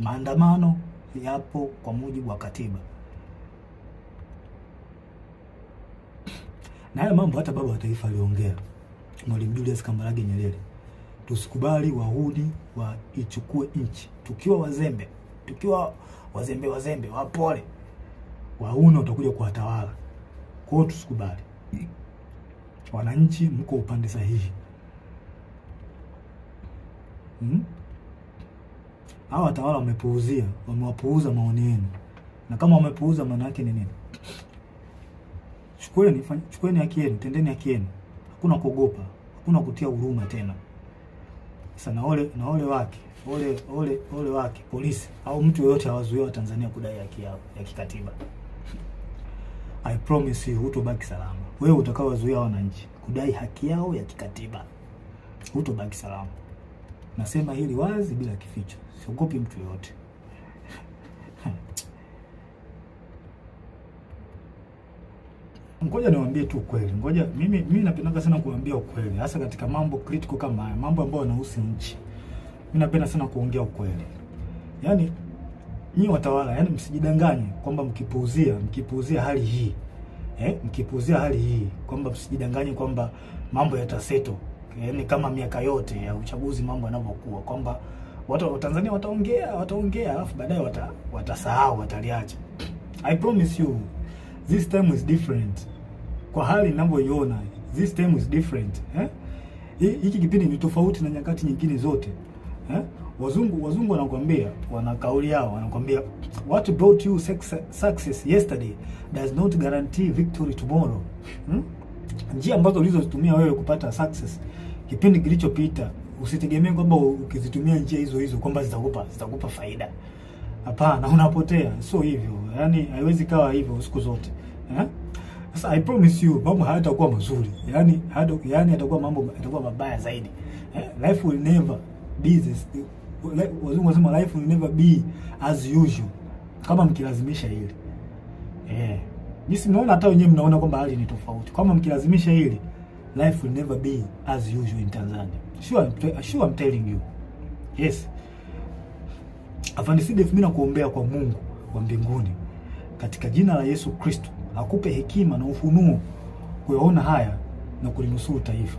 Maandamano yapo kwa mujibu wa katiba. Na haya mambo hata baba wa taifa aliongea, Mwalimu Julius Kambarage Nyerere. Tusikubali wahudi waichukue nchi. Tukiwa wazembe wapole, wahuni watakuja kuwatawala. Kwa hiyo tusikubali. Wananchi mko upande sahihi. Hawa watawala wamewapuuza maoni yenu. Na kama wamepuuza, maana yake ni nini? Chukueni haki yenu, tendeni haki yenu. Hakuna kuogopa, hakuna kutia huruma tena. Sasa na ole wake polisi au mtu yoyote hawazuia Tanzania kudai haki yao ya kikatiba. I promise you hutobaki salama. Wewe utakaowazuia wananchi kudai haki yao ya kikatiba, hutobaki salama. Nasema hili wazi bila kificho. Siogopi mtu yoyote. Ngoja niwaambie tu ukweli. Mimi napenda sana kuambia ukweli, hasa katika mambo critical kama haya, mambo ambayo yanahusu nchi. Mimi napenda sana kuongea ukweli. Yaani nyinyi watawala, msijidanganye kwamba mkipuuzia hali hii. Mkipuuzia hali hii kwamba msijidanganye kwamba mambo yataseto. Kama miaka yote ya uchaguzi mambo yanavyokuwa, kwamba watu wa Tanzania wataongea alafu baadaye watasahau, wataliacha. I promise you this time is different. Kwa hali ninavyoiona, this time is different. Hiki kipindi ni tofauti na nyakati nyingine zote. Wazungu wanakuambia, wana kauli yao, wanakuambia what brought you success yesterday does not guarantee victory tomorrow. Njia ambazo ulizozitumia wewe kupata success kipindi kilichopita, usitegemee kwamba ukizitumia njia hizo kwamba zitakupa faida. Hapana, unapotea. Sio hivyo. Haiwezi kawa hivyo siku zote. Sasa I promise you mambo hayatakuwa mazuri. Yatakuwa mabaya zaidi. Life will never be this. Wazungu wanasema life will never be as usual. Kama mkilazimisha hili. Jinsi mnaona hata wenyewe mnaona kwamba hali ni tofauti. Kama mkilazimisha hili, life will never be as usual in Tanzania. Sure I'm telling you. Yes. Afande Sidef, mimi nakuombea kwa Mungu wa mbinguni katika jina la Yesu Kristo akupe hekima na ufunuo kuyaona haya na kulinusuru taifa.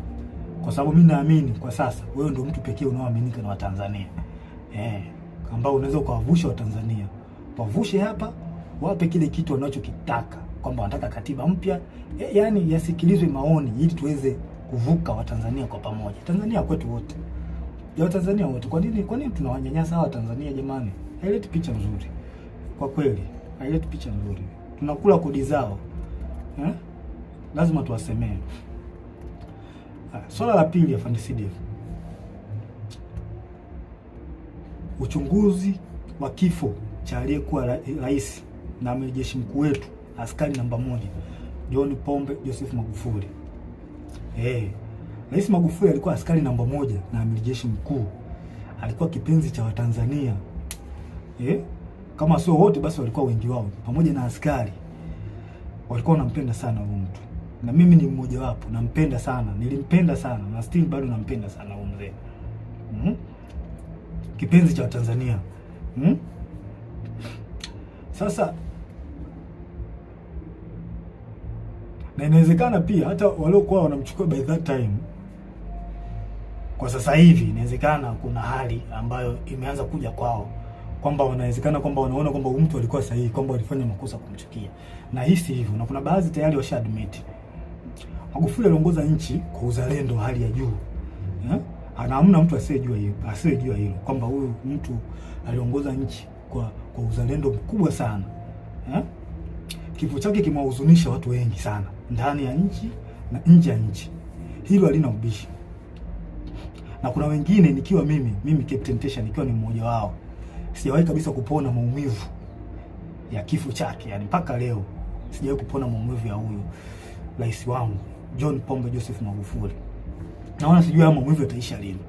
Kwa sababu mimi naamini kwa sasa wewe ndio mtu pekee unaoaminika na Watanzania. Ambao unaweza kuwavusha Watanzania. Wavushe hapa, wape kile kitu wanachokitaka, kwamba wanataka katiba mpya. Yasikilizwe maoni ili tuweze kuvuka Watanzania kwa pamoja. Tanzania kwetu wote. Ya Watanzania wote. Kwa nini tunawanyanyasa hawa Tanzania jamani? Haileti picha nzuri. Kwa kweli, haileti picha nzuri. Tunakula kodi zao. Lazima tuwasemee. Swala la pili, Afande Sidef. Uchunguzi wa kifo cha aliyekuwa rais na amiri jeshi mkuu wetu, askari namba 1, John Pombe Joseph Magufuli. Rais Magufuli alikuwa askari namba 1 na amiri jeshi mkuu. Alikuwa kipenzi cha Watanzania. Kama sio wote basi walikuwa wengi wao. Pamoja na askari walikuwa wanampenda sana huyu mtu. na mimi ni mmoja wapo, nampenda sana, nilimpenda sana na still bado nampenda sana huyo mzee. Kipenzi cha Tanzania. Sasa na inawezekana pia hata waliokuwa wanamchukua by that time, kwa sasa hivi inawezekana kuna hali ambayo imeanza kuja kwao, kwamba wanawezekana kwamba wanaona kwamba mtu alikuwa sahihi, kwamba walifanya makosa kumchukia, na hisi hivyo, na kuna baadhi tayari washa admit. Magufuli aliongoza nchi kwa uzalendo hali ya juu, ana hamna mtu asiyejua hilo kwamba huyu mtu aliongoza nchi kwa uzalendo mkubwa sana. Kifo chake kimewahuzunisha watu wengi sana ndani ya nchi na nje ya nchi, hilo halina ubishi. Na kuna wengine, nikiwa mimi Captain Tesha nikiwa ni mmoja wao, sijawahi kabisa kupona maumivu ya kifo chake, yani mpaka leo sijawahi kupona maumivu ya huyu rais wangu John Pombe Joseph Magufuli. Naona sijui haya maumivu yataisha lini.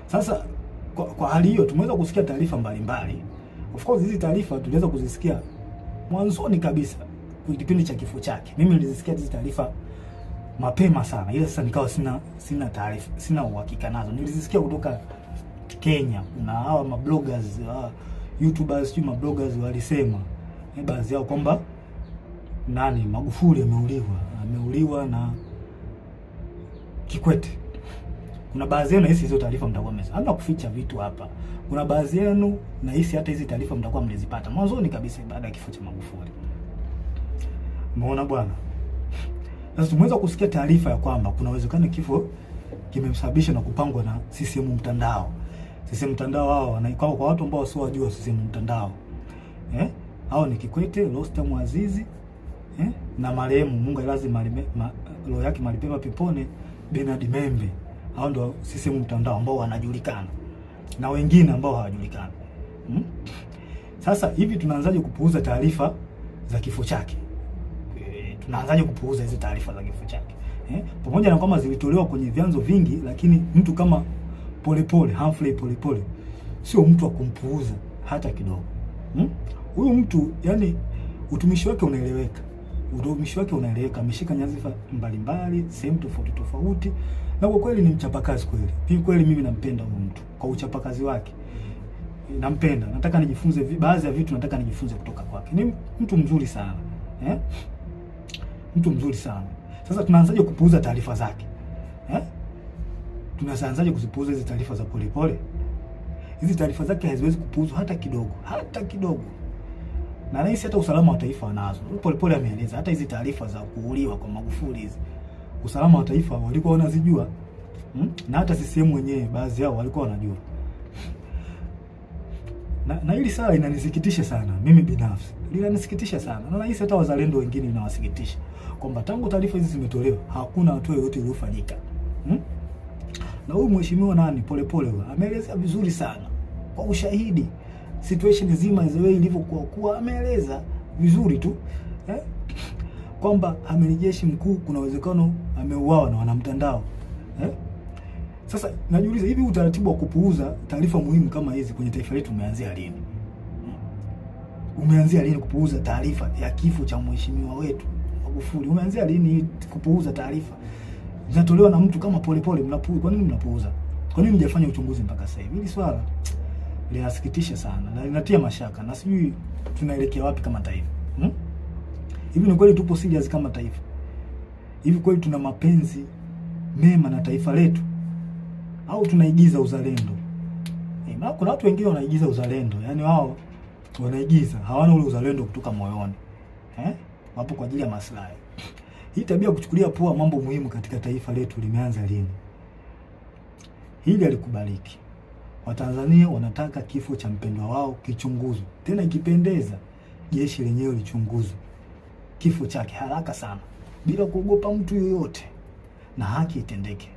Sasa kwa hali hiyo tumeweza kusikia taarifa mbalimbali. Of course hizi taarifa tuliweza kuzisikia mwanzoni kabisa kwa kipindi cha kifo chake. Mimi nilizisikia hizi taarifa mapema sana, ila sasa nikawa sina taarifa, sina uhakika nazo. Nilizisikia kutoka Kenya, na hawa mabloggers, YouTubers, sio mabloggers, walisema baadhi yao kwamba Magufuli ameuliwa na Kikwete. Kuna baadhi yenu nahisi hizo taarifa mtakuwa hamna kuficha vitu hapa. Kuna baadhi yenu nahisi hata hizi taarifa mtakuwa mlizipata mwanzoni kabisa baada ya kifo cha Magufuli. Umeona bwana? Sasa tumeweza kusikia taarifa ya kwamba kuna uwezekano kifo kimemsababisha na kupangwa na CCM mtandao. CCM mtandao hao kwa watu ambao sio wajua CCM mtandao. Hao ni Kikwete, Rostam Azizi, na marehemu Mungu lazima roho yake malipema peponi Bernard Membe. Hao ndio CCM mtandao ambao wanajulikana na wengine ambao hawajulikani. Sasa hivi tunaanzaje kupuuza taarifa za kifo chake? Tunaanzaje kupuuza hizo taarifa za kifo chake? Pamoja na kwamba zilitolewa kwenye vyanzo vingi, lakini mtu kama Humphrey Polepole sio mtu wa kumpuuza hata kidogo. Huyu mtu yani utumishi wake unaeleweka. Ameshika nyadhifa mbalimbali sehemu tofauti, na kwa kweli ni mchapakazi kweli. Kweli mimi nampenda huyu mtu kwa uchapakazi wake. Nampenda. Nataka nijifunze baadhi ya vitu, nataka nijifunze kutoka kwake. Ni mtu mzuri sana. Mtu mzuri sana. Sasa tunaanzaje kupuuza taarifa zake? Tunaanzaje kuzipuuza hizi taarifa za Polepole? Hizi taarifa zake haziwezi kupuuzwa hata kidogo. Na nahisi hata usalama wa taifa wanazo. Polepole ameeleza hata hizi taarifa za kuuliwa kwa Magufuli hizi, usalama wa taifa walikuwa wanazijua. Na hata CCM wenyewe baadhi yao walikuwa wanajua. Na hili sala inanisikitisha sana mimi binafsi. Linanisikitisha sana. Na nahisi hata wazalendo wengine inawasikitisha kwamba tangu taarifa hizi zimetolewa hakuna hatua yoyote iliyofanyika. Na huyu mheshimiwa Polepole ameeleza vizuri sana kwa ushahidi situation nzima izoe ilivyokuwa, ameeleza vizuri tu kwamba amiri jeshi mkuu kuna uwezekano ameuawa na wanamtandao. Sasa najiuliza, hivi utaratibu wa kupuuza taarifa muhimu kama hizi kwenye taifa letu umeanzia lini? Umeanzia lini kupuuza taarifa ya kifo cha mheshimiwa wetu Magufuli? Umeanzia lini kupuuza taarifa zinatolewa na mtu kama Polepole? Mnapuuza. Kwa nini mnapuuza? Kwa nini mjafanya uchunguzi mpaka sasa hivi? Hili swala linasikitisha sana na linatia mashaka, na sijui tunaelekea wapi kama taifa. Hivi ni kweli tupo serious kama taifa? Hivi kweli tuna mapenzi mema na taifa letu, au tunaigiza uzalendo? Kuna watu wengine wanaigiza uzalendo, yani wao wanaigiza, hawana ule uzalendo kutoka moyoni. Wapo kwa ajili ya maslahi. Hii tabia kuchukulia poa mambo muhimu katika taifa letu limeanza lini? Hili alikubaliki. Watanzania wanataka kifo cha mpendwa wao kichunguzwe, tena ikipendeza jeshi lenyewe lichunguze kifo chake haraka sana bila kuogopa mtu yoyote, na haki itendeke.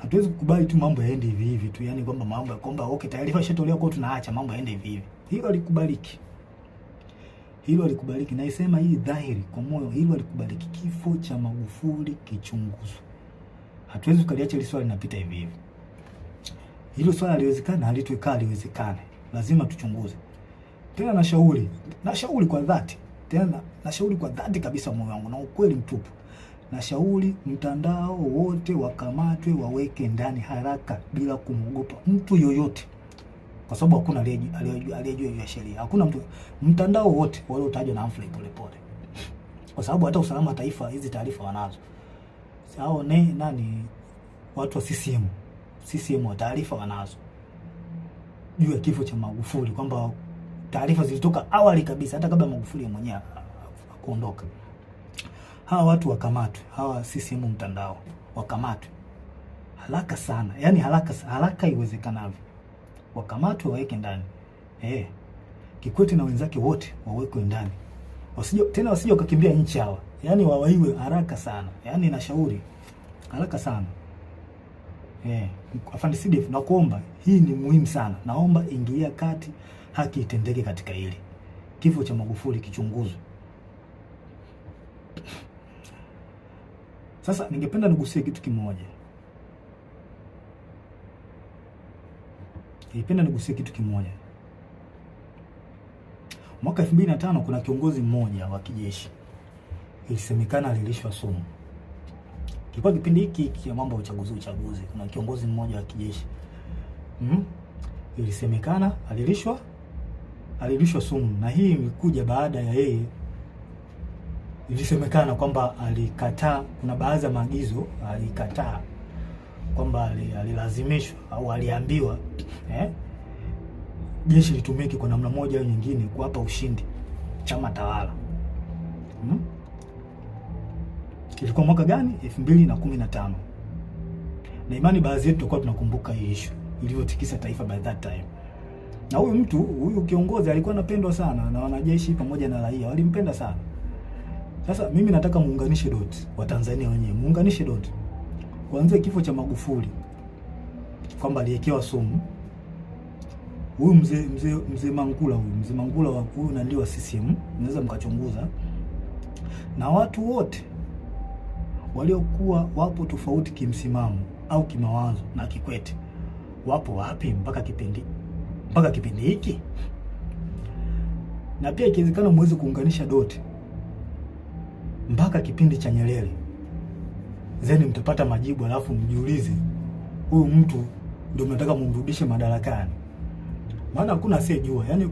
Hatuwezi kukubali tu mambo yaende hivi hivi tu, yani kwamba mambo kwamba okay taarifa ishatolewa kwa tunaacha mambo yaende hivi hivi. Hilo alikubaliki. Na isema hii dhahiri kwa moyo, hilo alikubaliki. Kifo cha Magufuli kichunguzwe. Hatuwezi kukaliacha hili swali linapita hivi hivi. Hilo swala haliwezekana, haliwezekane. Lazima tuchunguze. Tena nashauri kwa dhati. Tena nashauri kwa dhati kabisa moyo wangu na ukweli mtupu, nashauri mtandao wote wakamatwe, waweke ndani haraka bila kumwogopa mtu yoyote, kwa sababu hakuna aliyejua hiyo sheria. Hakuna mtu, mtandao wote waliotajwa na Humphrey Polepole, kwa sababu hata usalama wa taifa hizi taarifa wanazo. Hao nani watu wa CCM wa taarifa wanazo juu ya kifo cha Magufuli, kwamba taarifa zilitoka awali kabisa hata kabla Magufuli mwenyewe kuondoka. Hawa watu wakamatwe, hawa CCM mtandao wakamatwe haraka sana, yani haraka iwezekanavyo, wakamatwe waweke ndani. Kikwete na wenzake wote wawekwe ndani, wasije wakakimbia nchi hawa, yani wawaiwe haraka sana, yani nashauri haraka sana. Afande CDF, nakuomba, hii ni muhimu sana, naomba ingilia kati, haki itendeke katika hili. Kifo cha Magufuli kichunguzwe. Sasa ningependa nigusie kitu kimoja. Mwaka 2005 kuna kiongozi mmoja wa kijeshi ilisemekana alilishwa sumu. Kilikuwa kipindi hiki ya mambo ya uchaguzi. Kuna kiongozi mmoja wa kijeshi ilisemekana alilishwa sumu, na hii imekuja baada ya yeye, ilisemekana kwamba alikataa, kuna baadhi ya maagizo alikataa, kwamba alilazimishwa au aliambiwa jeshi litumike kwa namna moja au nyingine kuwapa ushindi chama tawala. Ilikuwa mwaka gani? 2015. Na imani baadhi yetu tulikuwa tunakumbuka hii issue iliyotikisa taifa by that time. Na huyu kiongozi alikuwa anapendwa sana na wanajeshi pamoja na raia, walimpenda sana. Sasa mimi nataka muunganishe dot, wa Tanzania wenyewe muunganishe dot. Kuanzia kifo cha Magufuli kwamba aliwekewa sumu. Huyu mzee Mangula huyu na ndio wa CCM, mnaweza mkachunguza. Na watu wote waliokuwa wapo tofauti kimsimamo au kimawazo na Kikwete wapo wapi mpaka kipindi hiki? Na pia ikiwezekana muweze kuunganisha doti mpaka kipindi cha Nyerere, zeni mtapata majibu, alafu mjiulize huyu mtu ndio mnataka mumrudishe madarakani. Maana hakuna asiyejua, yani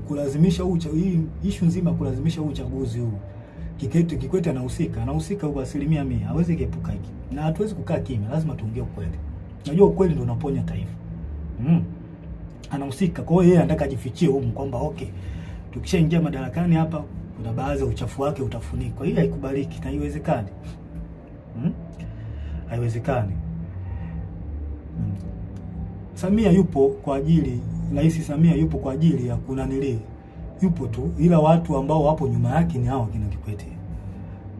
kulazimisha hii issue nzima, kulazimisha uchaguzi huu. Kikwete anahusika kwa 100%, hawezi kuepuka hiki. Na hatuwezi kukaa kimya, lazima tuongee ukweli. Unajua ukweli ndio unaponya taifa. Anahusika, kwa hiyo yeye anataka ajifichie huko kwamba okay, tukishaingia madarakani hapa kuna baadhi ya uchafu wake utafunikwa. Hii haikubaliki na haiwezekani. Haiwezekani. Samia yupo kwa ajili, Rais Samia yupo kwa ajili ya kunanili, yupo tu, ila watu ambao wapo nyuma yake ni hao kina Kikwete.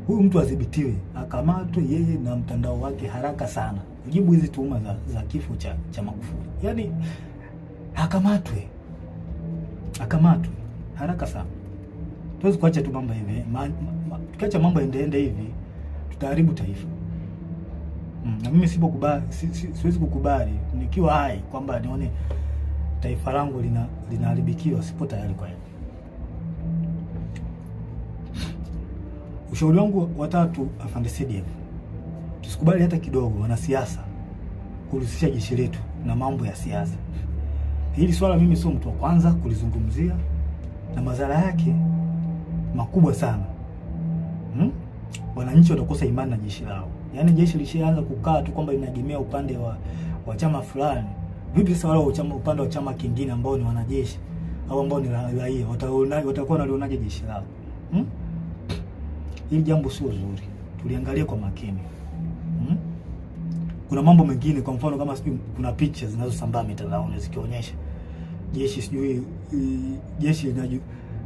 Huyu mtu adhibitiwe, akamatwe yeye na mtandao wake haraka sana, kujibu hizi tuhuma za kifo cha Magufuli. Yaani akamatwe haraka sana. Tuwezi kuacha tu mambo hivi. Tukiacha mambo ende hivi tutaharibu taifa. Na mimi siwezi kukubali nikiwa hai kwamba nione taifa langu linaharibikiwa. Sipo tayari kwa hiyo. Ushauri wangu wa tatu, Afande CDF, tusikubali hata kidogo wanasiasa kuhusisha jeshi letu na mambo ya siasa. Hili swala mimi sio mtu wa kwanza kulizungumzia, na madhara yake makubwa sana. Wananchi watakosa imani na jeshi lao. Yaani jeshi lishaanza kukaa tu kwamba linaegemea upande wa chama fulani. Vipi sasa wale upande wa chama kingine ambao ni wanajeshi au ambao ni raia watakuwa wanalionaje jeshi lao? Hili jambo sio zuri. Tuliangalia kwa makini. Kuna mambo mengine, kwa mfano kama sijui kuna picha zinazosambaa mitandaoni zikionyesha jeshi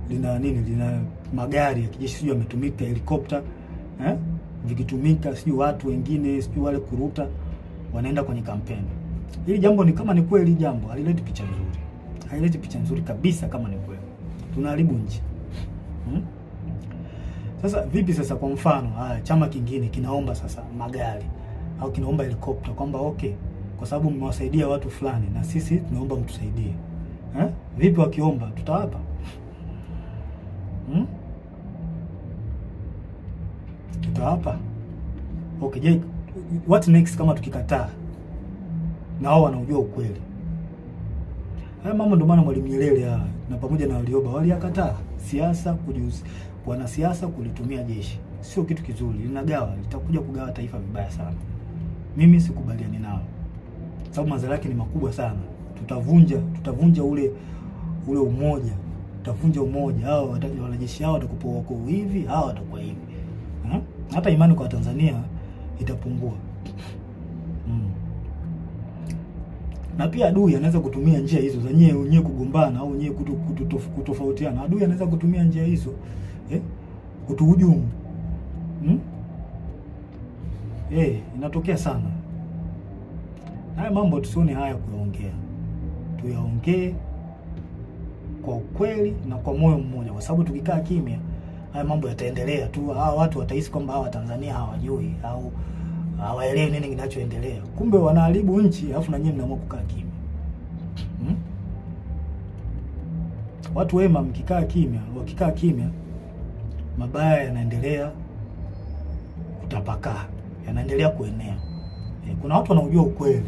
lina magari ya kijeshi sijui yametumika, helikopta vikitumika, sijui watu wengine sijui wale kuruta wanaenda kwenye kampeni. Hili jambo ni kama ni kweli, jambo halileti picha nzuri. Haileti picha nzuri kabisa kama ni kweli. Tunaharibu nchi. Sasa vipi sasa, kwa mfano chama kingine kinaomba sasa magari au kinaomba helikopta kwamba okay, kwa sababu mmewasaidia watu fulani na sisi tunaomba mtusaidie. Vipi wakiomba tutawapa? tumefika hapa. Okay, je, what next kama tukikataa? Na wao wanaujua ukweli. Haya mambo ndio maana Mwalimu Nyerere na pamoja na Warioba waliyakataa siasa, wanasiasa kulitumia jeshi. Sio kitu kizuri, linagawa, litakuja kugawa taifa vibaya sana. Mimi sikubaliani nao. Sababu madhara yake ni makubwa sana. Tutavunja ule umoja. Tutavunja umoja. Hao wanajeshi hao watakuwa wako hivi, hao watakuwa hivi. Hata imani kwa Tanzania itapungua. Na pia adui anaweza kutumia njia hizo za nyewe kugombana au nyewe kutofautiana. Adui anaweza kutumia njia hizo kutuhujumu. Inatokea sana. Haya mambo tusione haya kuyaongea. Tuyaongee kwa ukweli na kwa moyo mmoja, kwa sababu tukikaa kimya haya mambo yataendelea tu. Hawa watu watahisi kwamba hawa Tanzania hawajui au hawaelewi nini kinachoendelea. Kumbe wanaharibu nchi, alafu na nyinyi mnaamua kukaa kimya. Watu wema wakikaa kimya, mabaya yanaendelea kutapakaa, yanaendelea kuenea. Kuna watu wanaujua ukweli,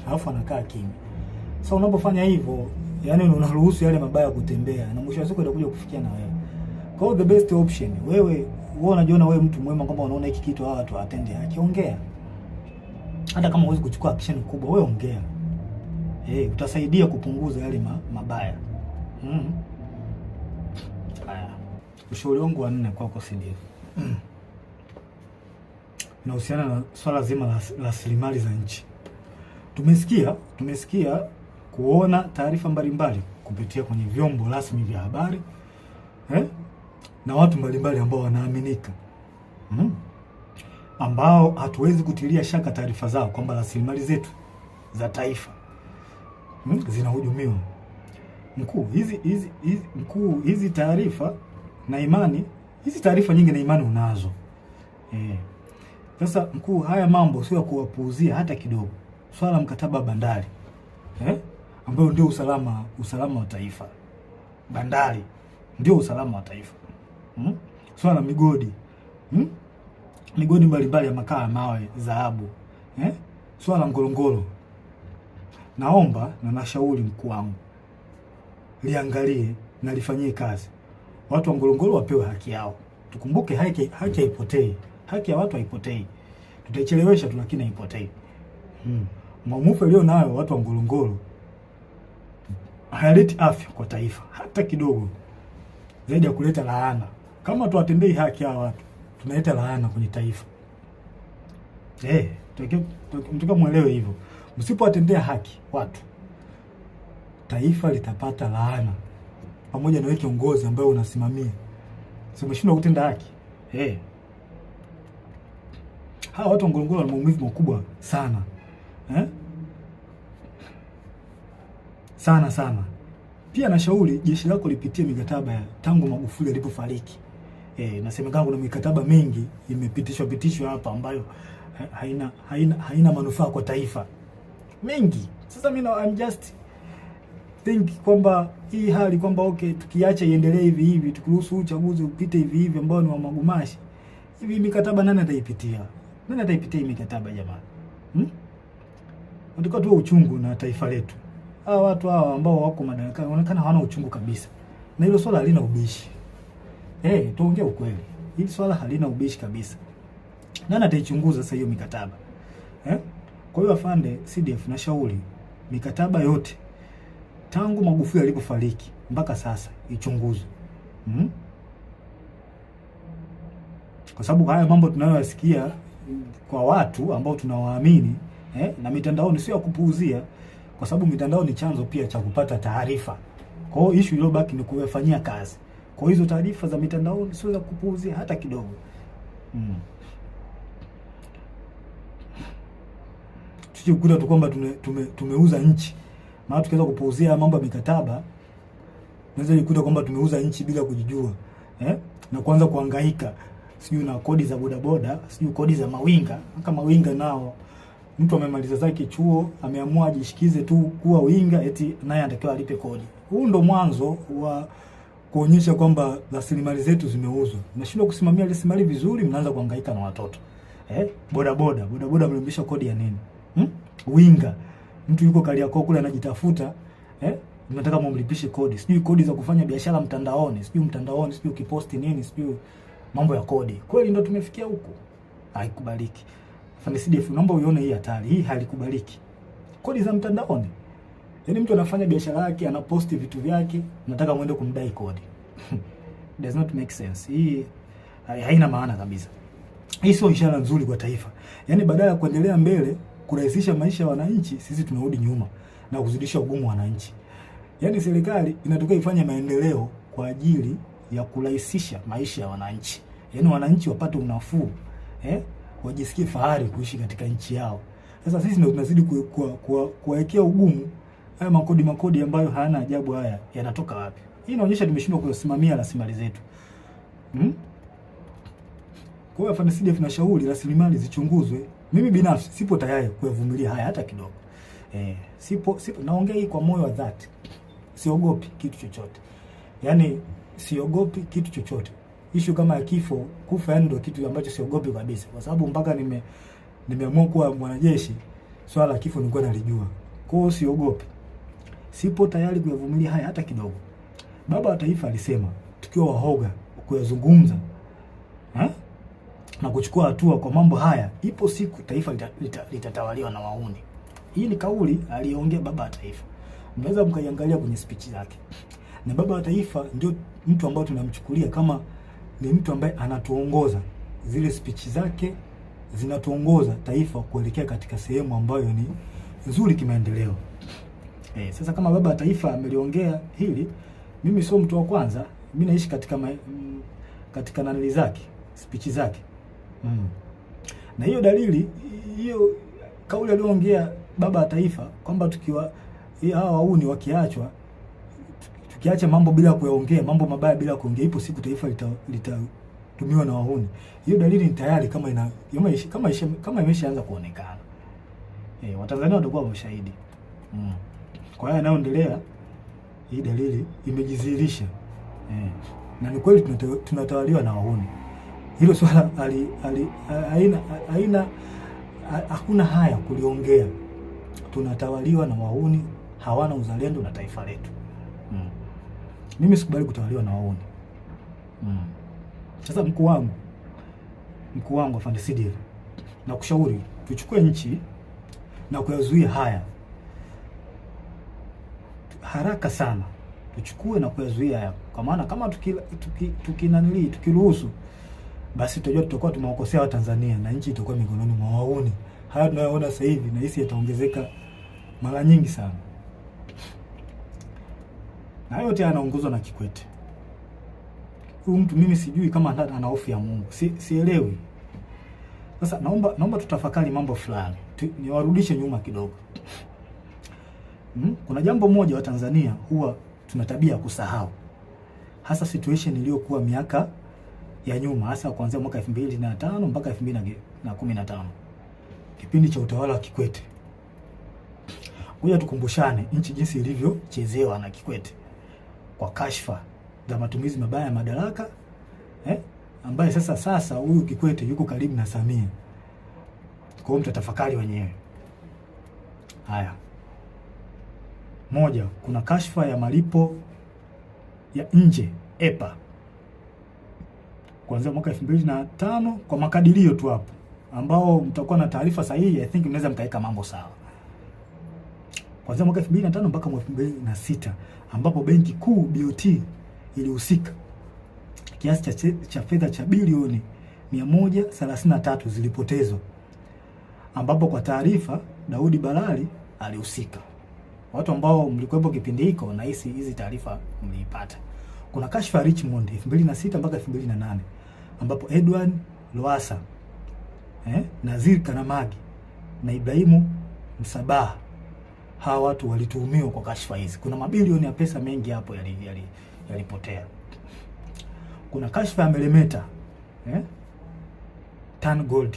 alafu wanakaa kimya. Sasa unapofanya hivyo, yani unaruhusu yale mabaya kutembea, na mwisho wa siku itakuja kufikia na wewe. Kwa hiyo the best option, wewe unajiona wewe mtu mwema, kwamba unaona hiki kitu hawa watu watende haki, ongea. Hata kama huwezi kuchukua action kubwa, wewe ongea. Utasaidia kupunguza yale mabaya. Haya. Ushauri wangu wa 4 kwako CDF. Inahusiana na swala zima la rasilimali za nchi. Tumesikia kuona taarifa mbalimbali kupitia kwenye vyombo rasmi vya habari na watu mbalimbali ambao wanaaminika, ambao hatuwezi kutilia shaka taarifa zao kwamba rasilimali zetu za taifa zinahujumiwa. Hizi taarifa na imani, hizi taarifa nyingi na imani unazo. Sasa mkuu, haya mambo sio ya kuwapuuzia hata kidogo. Swala mkataba wa bandari ambao ndio usalama wa taifa. Bandari ndio usalama wa taifa. Swala migodi. Migodi mbalimbali ya makaa ya mawe, dhahabu. Swala Ngorongoro. Naomba na nashauri mkuu wangu liangalie na lifanyie kazi. Watu wa Ngorongoro wapewe haki yao. Tukumbuke haki haipotei. Haki ya watu haipotei. Tutaichelewesha tu, lakini haipotei. Maumivu leo nayo watu wa Ngorongoro hayaleti afya kwa taifa hata kidogo, zaidi ya kuleta laana. Kama tuwatendei haki hawa watu, tunaleta laana kwenye taifa. Mtaka muelewe hivyo. Msipowatendea haki watu, taifa litapata laana, pamoja na wewe kiongozi ambaye unasimamia. Sio umeshindwa kutenda haki. Hawa watu wa Ngorongoro wana maumivu makubwa sana. Sana. Pia nashauri jeshi lako lipitie mikataba ya tangu Magufuli alipofariki. Nasemekana kuna mikataba mingi imepitishwa hapa ambayo haina manufaa kwa taifa. Mingi. Sasa mimi I'm just think kwamba hii hali kwamba okay, tukiacha iendelee hivi, tukiruhusu uchaguzi upite hivi ambao ni wa magumashi. Hivi mikataba nani ataipitia? Nani ataipitia hii mikataba jamani? Ndiko tu uchungu na taifa letu. Hawa watu hawa ambao wako madarakani wanaonekana hawana uchungu kabisa. Na hilo swala halina ubishi. Tuongee ukweli. Hili swala halina ubishi kabisa. Nani ataichunguza sasa hiyo mikataba? Kwa hiyo afande CDF na shauri mikataba yote tangu Magufuli alipofariki mpaka sasa ichunguzwe. Kwa sababu haya mambo tunayoyasikia kwa watu ambao tunawaamini na mitandaoni sio ya kupuuzia, kwa sababu mitandao ni chanzo pia cha kupata taarifa. Kwa hiyo issue iliyobaki ni kuyafanyia kazi. Kwa hizo taarifa za mitandaoni sio za kupuuzia hata kidogo. Tukikuta tu kwamba tumeuza nchi. Maana tukianza kupuuzia mambo ya mikataba, naweza nikuta kwamba tumeuza nchi bila kujijua. Na kuanza kuhangaika sijui na kodi za bodaboda, sijui kodi za mawinga. Kama mawinga nao mtu amemaliza zake chuo, ameamua ajishikize tu kuwa winga, eti naye anatakiwa alipe kodi. Huu ndo mwanzo wa kuonyesha kwamba rasilimali zetu zimeuzwa. Mnashindwa kusimamia rasilimali vizuri, mnaanza kuhangaika na watoto. Bodaboda mlimbisha kodi ya nini? Winga. Mtu yuko Kariakoo kule anajitafuta, mnataka mumlipishe kodi. Sijui kodi za kufanya biashara mtandaoni, sijui ukiposti nini, sijui mambo ya kodi. Kweli ndo tumefikia huko. Haikubaliki. Afande CDF, naomba uione hii hatari. Hii halikubaliki. Kodi za mtandaoni. Yaani mtu anafanya biashara yake, anaposti vitu vyake, nataka muende kumdai kodi. Does not make sense. Hii haina maana kabisa. Hii sio ishara nzuri kwa taifa. Yaani badala ya kuendelea mbele, kurahisisha maisha ya wananchi, sisi tunarudi nyuma na kuzidisha ugumu wa wananchi. Yaani serikali inataka ifanye maendeleo kwa ajili ya kurahisisha maisha ya wananchi. Yaani wananchi wapate unafuu, wajisikie fahari kuishi katika nchi yao. Sasa sisi ndio tunazidi kuwekea ugumu. Haya makodi ambayo hayana ajabu, haya yanatoka wapi? Hii inaonyesha tumeshindwa kusimamia rasilimali zetu. Kwa hiyo Afande CDF tunashauri rasilimali zichunguzwe. Mimi binafsi sipo tayari kuyavumilia haya hata kidogo. Sipo naongea hii kwa moyo wa dhati. Siogopi kitu chochote. Yaani siogopi kitu chochote. Issue kama ya kifo, kufa ndio kitu ambacho siogopi kabisa. Kwa sababu mpaka nimeamua kuwa mwanajeshi, swala la kifo nilikuwa nalijua. Kwa hiyo siogopi. Sipo tayari kuyavumilia haya hata kidogo. Baba wa Taifa alisema tukiwa wahoga kuyazungumza na kuchukua hatua kwa mambo haya, ipo siku taifa litatawaliwa na wahuni. Hii ni kauli aliyoongea Baba wa Taifa. Mnaweza mkaiangalia kwenye speech zake. Na Baba wa Taifa ndio mtu ambaye tunamchukulia kama ni mtu ambaye anatuongoza. Zile speech zake zinatuongoza taifa kuelekea katika sehemu ambayo ni nzuri kimaendeleo. Sasa kama Baba wa Taifa ameliongea hili, mimi sio mtu wa kwanza. Mimi naishi katika nanili zake, speech zake. Na hiyo dalili, hiyo kauli aliyoongea Baba wa Taifa kwamba tukiwa hawa wahuni wakiachwa, tukiacha mambo bila kuyaongea, mambo mabaya bila kuongea, ipo siku taifa litatumiwa na wahuni. Hiyo dalili ni tayari kama imeshaanza kuonekana. Watanzania watakuwa washahidi. Kwa hiyo yanayoendelea, hii dalili imejidhihirisha. Na ni kweli tunatawaliwa na wahuni. Hilo swala hakuna haya kuliongea. Tunatawaliwa na wahuni, hawana uzalendo na taifa letu. Mimi sikubali kutawaliwa na wahuni. Sasa mkuu wangu Afande CDF, na kushauri tuchukue nchi na kuyazuia haya haraka sana. Tuchukue na kuyazuia haya, kwa maana kama tukiruhusu, basi tutajua tutakuwa tumewakosea Watanzania na nchi itakuwa mikononi mwa wahuni. Haya tunayoona sasa hivi na hisi yataongezeka mara nyingi sana. Na yote anaongozwa na Kikwete. Huyu mtu mimi sijui kama ana hofu ya Mungu. Sielewi. Sasa naomba tutafakari mambo fulani. Niwarudishe nyuma kidogo. Kuna jambo moja wa Tanzania huwa tuna tabia ya kusahau. Hasa situation iliyokuwa miaka ya nyuma, hasa kuanzia mwaka 2005 mpaka 2015. Kipindi cha utawala wa Kikwete. Ngoja tukumbushane nchi jinsi ilivyochezewa na Kikwete kwa kashfa za matumizi mabaya ya madaraka, ambaye sasa huyu Kikwete yuko karibu na Samia. Kwa hiyo mtatafakari wenyewe. Haya. Moja, kuna kashfa ya malipo ya nje EPA kuanzia mwaka 2005 kwa makadirio tu hapo, ambao mtakuwa na taarifa sahihi. I think mnaweza mkaweka mambo sawa. Kuanzia mwaka 2005 mpaka mwaka 2006, ambapo benki kuu BOT ilihusika. Kiasi cha fedha cha bilioni 133 zilipotezwa, ambapo kwa taarifa Daudi Balali alihusika. Watu ambao mlikuwepo kipindi hiko na hizi taarifa mliipata. Kuna kashfa ya Richmond 2006 mpaka 2008, ambapo Edward Lowassa, Nazir Kanamagi na Ibrahimu Msabaha, hawa watu walituhumiwa kwa kashfa hizi. Kuna mabilioni ya pesa mengi hapo yalipotea. Kuna kashfa ya Meremeta, Tan Gold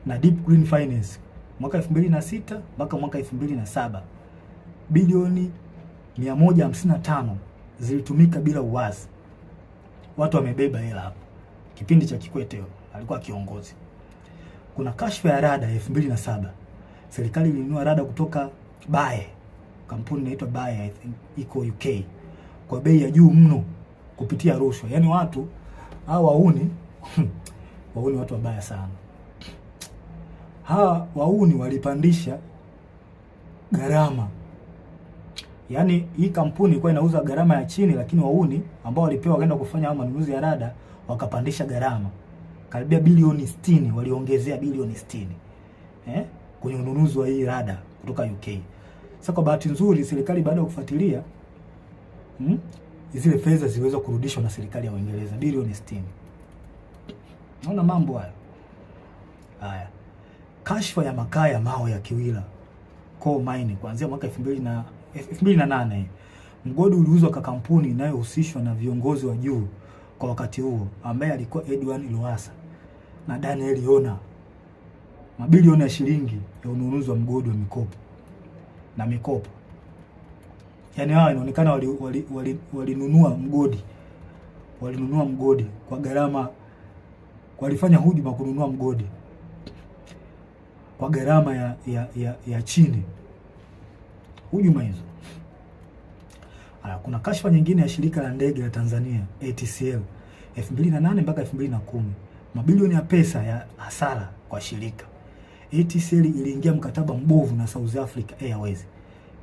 na Deep Green Finance mwaka 2006 mpaka mwaka 2007, bilioni 155 zilitumika bila uwazi. Watu wamebeba hela hapo. Kipindi cha Kikwete alikuwa kiongozi. Kuna kashfa ya rada 2007. Serikali ilinunua rada kutoka Bae. Kampuni inaitwa Bae, I think iko UK. Kwa bei ya juu mno kupitia rushwa. Yaani watu hao wauni wauni watu wabaya sana. Hawa wauni walipandisha gharama. Yaani hii kampuni ilikuwa inauza gharama ya chini, lakini wauni ambao walipewa kwenda kufanya manunuzi ya rada wakapandisha gharama. Karibia bilioni 60, waliongezea bilioni 60. Kwenye ununuzi wa hii rada kutoka UK. Sasa kwa bahati nzuri serikali baada ya kufuatilia zile fedha ziliweza kurudishwa na serikali ya Uingereza, bilioni 60. Naona mambo haya. Haya. Kashfa ya makaa ya mawe ya Kiwila Coal Mine kuanzia mwaka 2008. Mgodi uliuzwa kwa kampuni inayohusishwa na viongozi wa juu kwa wakati huo ambaye alikuwa Edwin Lowassa na Daniel Yona. Mabilioni ya shilingi ya ununuzi wa mgodi wa mikopo. Yaani hawa inaonekana walinunua mgodi. Walinunua mgodi kwa gharama, walifanya hujuma kununua mgodi kwa gharama ya chini. Hujuma hizo. Kuna kashfa nyingine ya shirika la ndege la Tanzania ATCL 2008 mpaka 2010. Mabilioni ya pesa ya hasara kwa shirika. ATCL iliingia mkataba mbovu na South Africa Airways.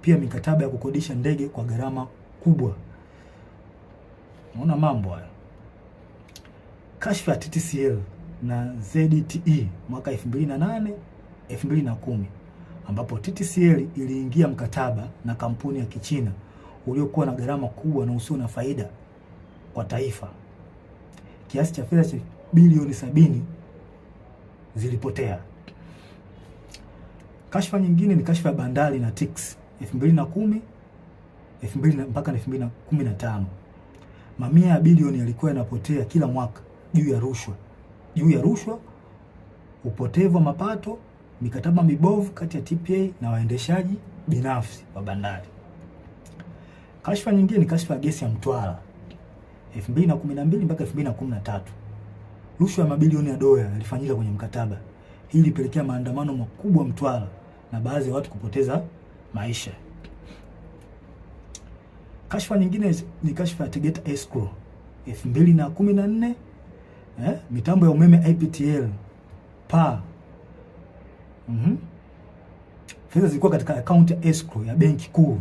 Pia mikataba ya kukodisha ndege kwa gharama kubwa. Unaona mambo haya. Kashfa ya TTCL na ZTE mwaka 2008 2010 ambapo TTCL iliingia mkataba na kampuni ya Kichina uliokuwa na gharama kubwa na usio na faida kwa taifa. Kiasi cha fedha cha bilioni 70 zilipotea. Kashfa nyingine ni kashfa ya bandari na TICS 2010 mpaka 2015. Mamia ya bilioni yalikuwa yanapotea kila mwaka juu ya rushwa, upotevu wa mapato, mikataba mibovu kati ya TPA na waendeshaji binafsi wa bandari. Kashfa nyingine ni kashfa ya gesi ya Mtwara 2012 mpaka 2013. Rushwa ya mabilioni ya dola yalifanyika kwenye mkataba. Hii ilipelekea maandamano makubwa Mtwara na baadhi ya watu kupoteza maisha. Kashfa nyingine ni kashfa ya Tegeta Escrow 2014, mitambo ya umeme IPTL PA. Fedha zilikuwa katika akaunti ya escrow ya benki kuu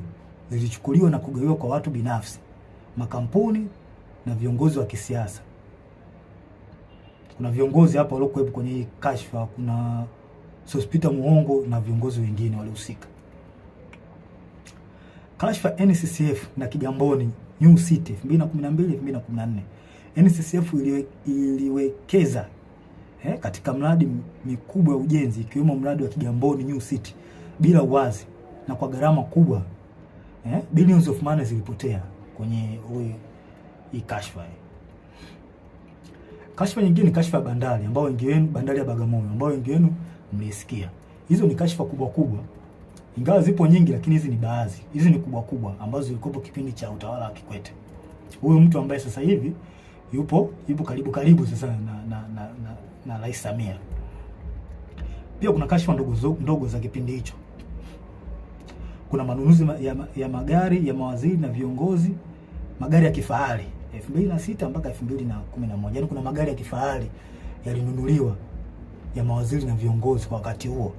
zilichukuliwa na kugawiwa kwa watu binafsi, makampuni na viongozi wa kisiasa. Kuna viongozi hapa waliokuwepo kwenye hii kashfa, kuna Sospeter Muhongo na viongozi wengine walihusika. Kashfa NCCF na Kigamboni New City 2012-2014. NCCF iliwekeza katika mradi mikubwa ya ujenzi ikiwemo mradi wa Kigamboni New City bila uwazi na kwa gharama kubwa. Billions of money zilipotea kwenye hii kashfa. Kashfa nyingine ni kashfa ya bandari ambao wengi wenu, bandari ya Bagamoyo ambao wengi wenu mlisikia. Hizo ni kashfa kubwa. Ingawa zipo nyingi lakini hizi ni baadhi. Hizi ni kubwa ambazo zilikuwa kipindi cha utawala wa Kikwete. Huyo mtu ambaye sasa hivi yupo karibu sasa na Rais Samia. Pia kuna kashfa ndogo za kipindi hicho. Kuna manunuzi ya magari ya mawaziri na viongozi, magari ya kifahari 2006 mpaka 2011. Yaani kuna magari ya kifahari yalinunuliwa ya mawaziri na viongozi kwa wakati huo.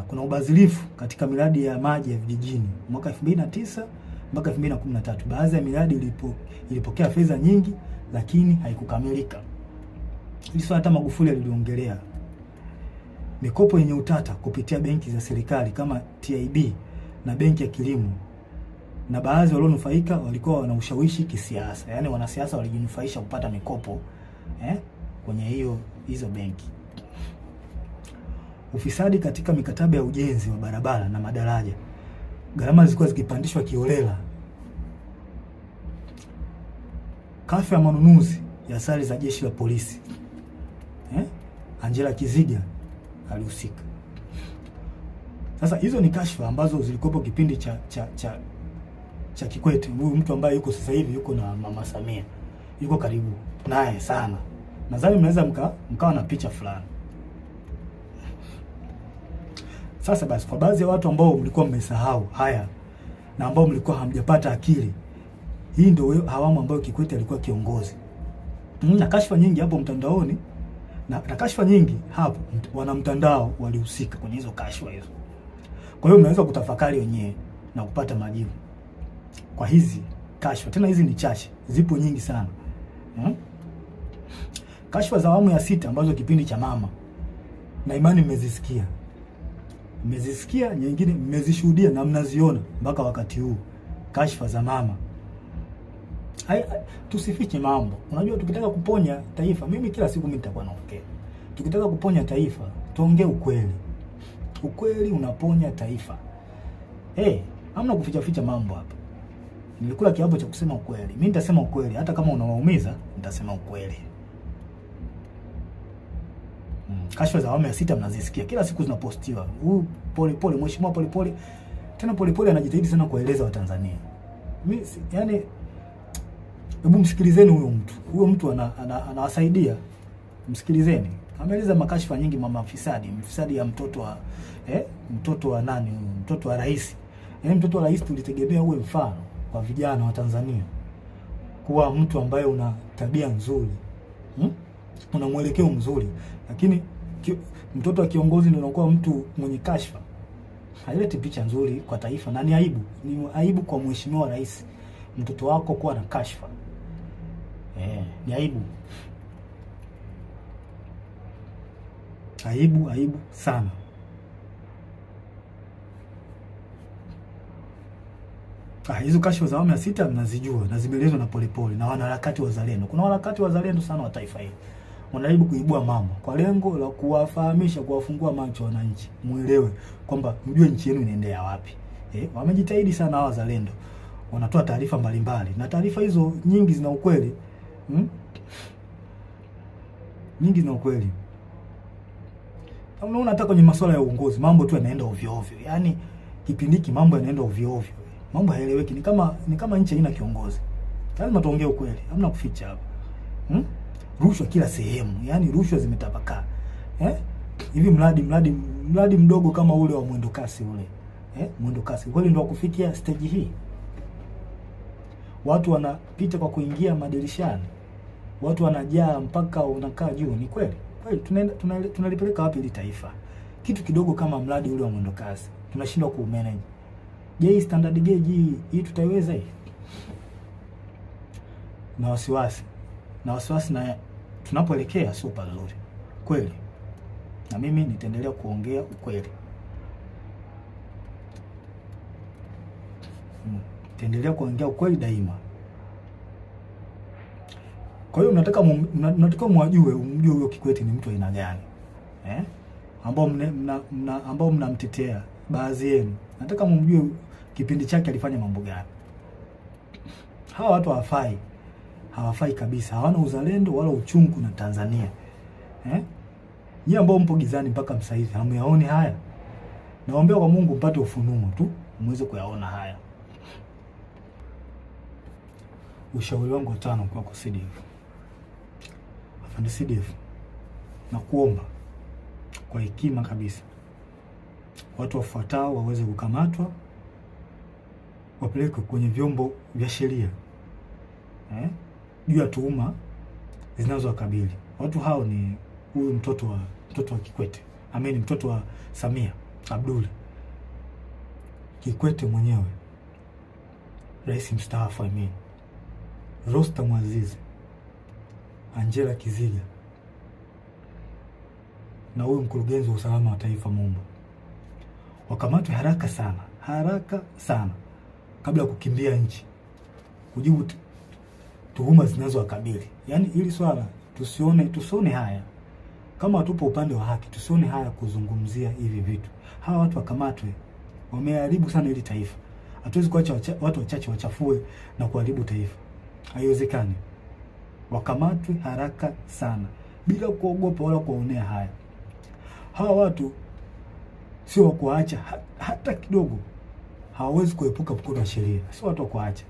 Kuna ubadhirifu katika miradi ya maji ya vijijini mwaka 2009 mpaka 2013. Baadhi ya miradi ilipokea fedha nyingi lakini haikukamilika. Hizo hata Magufuli aliliongelea. Mikopo yenye utata kupitia benki za serikali kama TIB na benki ya kilimo, na baadhi walionufaika walikuwa wana ushawishi kisiasa. Yaani wanasiasa walijinufaisha kupata mikopo kwenye hizo benki. Ufisadi katika mikataba ya ujenzi wa barabara na madaraja. Gharama zilikuwa zikipandishwa kiholela. Kashfa ya manunuzi ya sare za jeshi la polisi. Angela Kiziga alihusika. Sasa hizo ni kashfa ambazo zilikuwa kipindi cha Kikwete, huyu mtu ambaye yuko sasa hivi yuko na Mama Samia, yuko karibu naye sana. Nadhani mnaweza mkawa na picha fulani. Sasa basi, kwa baadhi ya watu ambao mlikuwa mmesahau haya na ambao mlikuwa hamjapata akili, hii ndio awamu ambayo Kikwete alikuwa kiongozi. Na kashfa nyingi hapo mtandaoni na kashfa nyingi hapo, wana mtandao walihusika kwenye hizo kashfa hizo. Kwa hiyo mnaweza kutafakari wenyewe na kupata majibu kwa hizi kashfa. Tena hizi ni chache, zipo nyingi sana. Kashfa za awamu ya 6 ambazo kipindi cha mama na imani mmezisikia, nyingine mmezishuhudia na mnaziona mpaka wakati huu. Kashfa za mama. Tusifiche mambo. Unajua, tukitaka kuponya taifa, mimi kila siku nitakuwa naongea, tukitaka kuponya taifa tuongee ukweli. Ukweli unaponya taifa. Hamna kuficha mambo hapa. Nilikula kiapo cha kusema ukweli. Mimi nitasema ukweli, hata kama unawaumiza nitasema ukweli. Kashfa za awamu ya 6 mnazisikia kila siku zinapostiwa. Pole mheshimiwa pole. Tena pole anajitahidi sana kueleza Watanzania. Mimi yani, hebu msikilizeni huyo mtu anawasaidia. Msikilizeni. Ameeleza makashfa nyingi, mama mfisadi ya mtoto wa nani? Mtoto wa rais. Mtoto wa rais tulitegemea uwe mfano kwa vijana wa Tanzania. Kuwa mtu ambaye una tabia nzuri. Una mwelekeo mzuri. Lakini mtoto wa kiongozi ndio anakuwa mtu mwenye kashfa. Haileti picha nzuri kwa taifa na ni aibu. Ni aibu kwa mheshimiwa rais. Mtoto wako kuwa na kashfa. Ni aibu. Aibu sana. Hizo kashfa za awamu ya 6 mnazijua na zimeelezwa na Polepole na wanaharakati wazalendo. Kuna wanaharakati wazalendo sana wa taifa hili. Wanajaribu kuibua mambo kwa lengo la kuwafahamisha, kuwafungua macho wananchi, muelewe kwamba mjue nchi yenu inaendea wapi. Wamejitahidi sana hawa wazalendo. Wanatoa taarifa mbalimbali na taarifa hizo nyingi zina ukweli. Nyingi zina ukweli. Unaona, hata kwenye masuala ya uongozi mambo tu yanaenda ovyo ovyo. Yaani kipindi hiki mambo yanaenda ovyo ovyo. Mambo haeleweki, ni kama nchi haina kiongozi. Lazima tuongee ukweli, hamna kuficha hapa. Rushwa kila sehemu, yaani rushwa zimetapakaa. Hivi mradi mdogo kama ule wa mwendo kasi ule. Mwendo kasi kweli ndio kufikia stage hii. Watu wanapita kwa kuingia madirishani. Watu wanajaa mpaka unakaa juu. Ni kweli? Kweli tunalipeleka wapi hili taifa? Kitu kidogo kama mradi ule wa mwendo kasi tunashindwa ku-manage. Je, standard gauge hii tutaiweza hii? Na wasiwasi na tunapoelekea sio pazuri. Kweli. Na mimi nitaendelea kuongea ukweli. Nitaendelea kuongea ukweli daima. Kwa hiyo mnataka umjue huyo Kikwete ni mtu aina gani? Ambao mnamtetea baadhi yenu. Nataka mumjue kipindi chake alifanya mambo gani. Hawa watu hawafai kabisa. Hawana uzalendo wala uchungu na Tanzania. Nyie ambao mpo gizani mpaka sasa hivi hamuyaoni haya. Naombea kwa Mungu mpate ufunuo tu muweze kuyaona haya. Ushauri wangu wa 5 kwa CDF. Afande CDF, na kuomba kwa hekima kabisa, watu wafuatao waweze kukamatwa, wapelekwe kwenye vyombo vya sheria juu ya tuhuma zinazowakabili. Watu hao ni huyu mtoto wa Kikwete, mtoto wa Samia Abdul Kikwete mwenyewe, rais mstaafu, Rostam Aziz, Angela Kiziga na huyu mkurugenzi wa usalama wa taifa Mumba. Wakamatwe haraka sana kabla ya kukimbia nchi kujibu tuhuma zinazowakabili. Yaani hili swala tusione haya. Kama tupo upande wa haki, tusione haya kuzungumzia hivi vitu. Hawa watu wakamatwe. Wameharibu sana hili taifa. Hatuwezi kuacha watu wachache wachafue na kuharibu taifa. Haiwezekani. Wakamatwe haraka sana bila kuogopa wala kuonea haya. Hawa watu sio wa kuacha hata kidogo. hawawezi kuepuka mkono wa sheria, sio watu wa kuacha.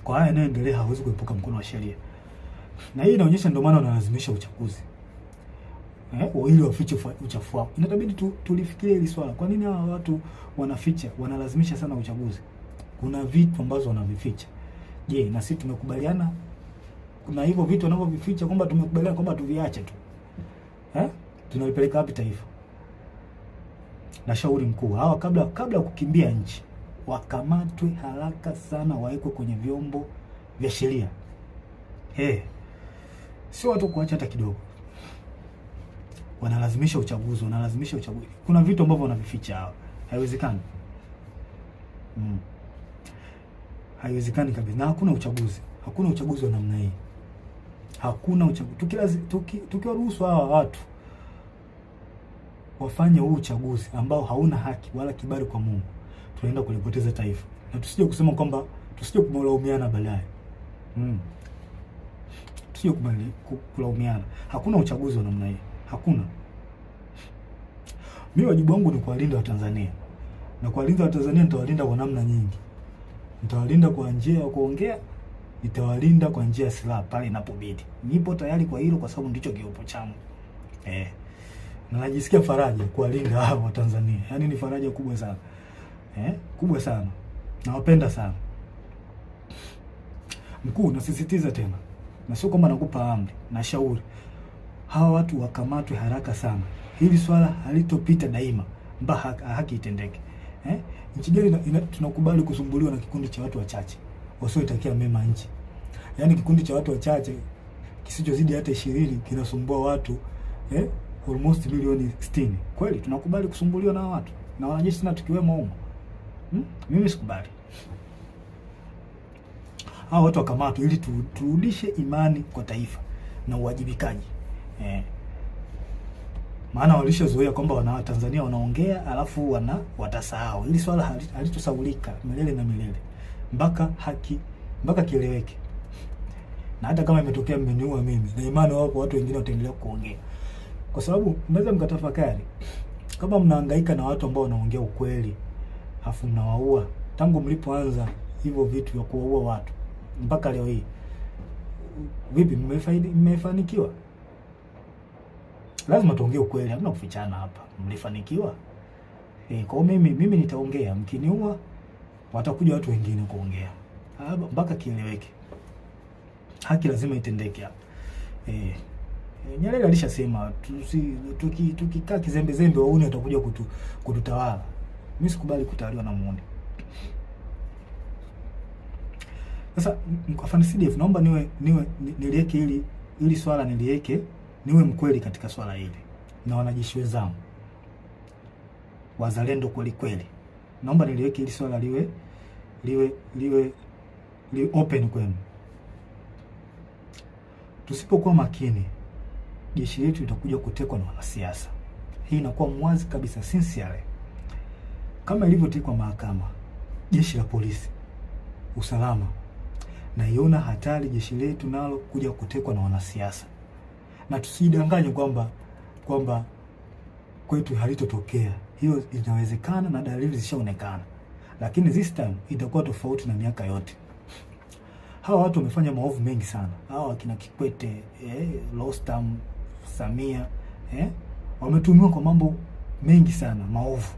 Kwa haya yanayoendelea hawawezi kuepuka mkono wa sheria, na hii inaonyesha ndio maana wanalazimisha uchaguzi ili wafiche uchafu wao. Inatabidi tulifikirie hili swala. Kwa nini hawa watu wanaficha, wanalazimisha sana uchaguzi? Kuna vitu ambazo wanavificha. Je, na sisi tumekubaliana kuna hivyo vitu wanavyovificha kwamba tumekubaliana kwamba tuviache tu? Tunalipeleka wapi taifa? Na shauri mkuu, hawa kabla kukimbia nchi wakamatwe haraka sana, wawekwe kwenye vyombo vya sheria. Sio watu kuacha hata kidogo. Wanalazimisha uchaguzi, Kuna vitu ambavyo wanavificha hawa. Haiwezekani. Haiwezekani kabisa. Na hakuna uchaguzi wa namna hii. Hakuna uchaguzi. Tukiwaruhusu hawa watu wafanye huu uchaguzi ambao hauna haki wala kibali kwa Mungu, tunaenda kulipoteza taifa. Na tusije kusema kwamba kumlaumiana baadaye. Tusije kulaumiana. Hakuna uchaguzi wa namna hii. Hakuna. Mimi wajibu wangu ni kuwalinda Watanzania. Na kuwalinda Watanzania nitawalinda kwa namna nyingi. Nitawalinda kwa njia ya kuongea, nitawalinda kwa njia ya silaha pale inapobidi. Nipo tayari kwa hilo kwa sababu ndicho kiopo changu. Na najisikia faraja kuwalinda hao Watanzania. Yaani ni faraja kubwa sana. Kubwa sana. Nawapenda sana. Mkuu, nasisitiza tena. Na sio kwamba nakupa amri, na shauri. Hawa watu wakamatwe haraka sana. Hili swala halitopita daima mpaka haki itendeke. Nchi gani tunakubali kusumbuliwa na kikundi cha watu wachache wasioitakia mema nchi? Yaani kikundi cha watu wachache kisichozidi hata 20 kinasumbua watu almost milioni 60. Kweli tunakubali kusumbuliwa na watu na wanajeshi na tukiwemo humo? Mimi sikubali. Hao watu wakamatwe ili turudishe imani kwa taifa na uwajibikaji. Maana walishazoea kwamba Watanzania wanaongea alafu watasahau. Hili swala halitosahaulika milele na milele mpaka kieleweke. Na hata kama imetokea mmeniua mimi, na imani wapo watu wengine wataendelea kuongea. Kwa sababu mnaweza mkatafakari, kama mnahangaika na watu ambao wanaongea ukweli afu mnawaua tangu mlipoanza hivyo vitu vya kuwaua watu mpaka leo hii, vipi mmefanikiwa? Lazima tuongee ukweli, hamna kufichana hapa. Mlifanikiwa? Kwa mimi nitaongea, mkiniua watakuja watu wengine kuongea. Mpaka kieleweke. Haki lazima itendeke hapa. Nyerere alishasema tukikaa kizembe wauni watakuja kututawala. Mimi sikubali kutawaliwa na muone. Sasa afande CDF, naomba niliweke ili swala niliweke, niwe mkweli katika swala hili. Na wanajeshi wenzangu wazalendo kweli. Naomba niliweke ili swala liwe open kwenu. Tusipokuwa makini, jeshi letu litakuja kutekwa na wanasiasa. Hii inakuwa mwazi kabisa, sincerely. Kama ilivyotekwa mahakama, jeshi la polisi, usalama, na iona hatari jeshi letu nalo kuja kutekwa na wanasiasa. Na tusidanganye kwamba kwetu halitotokea. Hiyo inawezekana na dalili zishaonekana. Lakini this time itakuwa tofauti na miaka yote. Hawa watu wamefanya maovu mengi sana. Hawa kina Kikwete, Rostam, Samia, wametumiwa kwa mambo mengi sana, maovu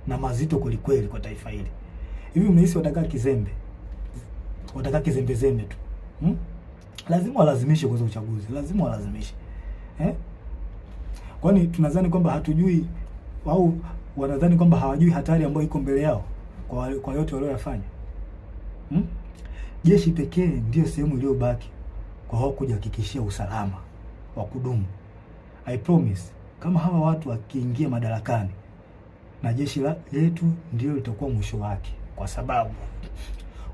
na mazito kweli kwa taifa hili. Hivi mnahisi watakaa kizembe? Watakaa kizembe tu? Lazima walazimishe kwa uchaguzi. Lazima walazimishe. Kwani tunadhani kwamba hatujui au wanadhani kwamba hawajui hatari ambayo iko mbele yao kwa yote walioyafanya? Jeshi pekee ndio sehemu iliyobaki kwa hao kujihakikishia usalama wa kudumu. I promise, kama hawa watu wakiingia madarakani, na jeshi letu ndio litakuwa mwisho wake, kwa sababu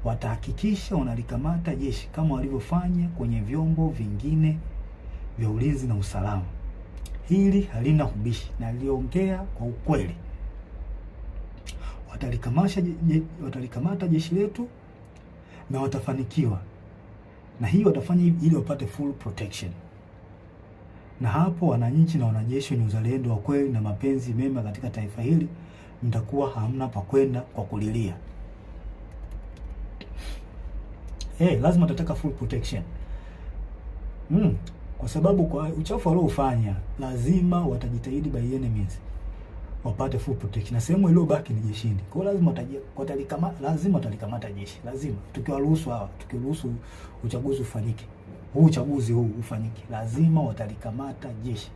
watahakikisha wanalikamata jeshi kama walivyofanya kwenye vyombo vingine vya ulinzi na usalama. Hili halina ubishi na liongea kwa ukweli. Watalikamata jeshi letu na watafanikiwa. Na hii watafanya ili wapate full protection. na hapo wananchi na wanajeshi wenye uzalendo wa kweli na mapenzi mema katika taifa hili mtakuwa hamna pa kwenda kwa kulilia. Lazima tutataka full protection. Kwa sababu kwa uchafu waliofanya lazima watajitahidi by enemies wapate full protection. Na sehemu iliyobaki ni jeshini. Kwa hiyo lazima watalikamata jeshi. Lazima tukiruhusu uchaguzi ufanyike. Uchaguzi huu ufanyike. Lazima watalikamata jeshi.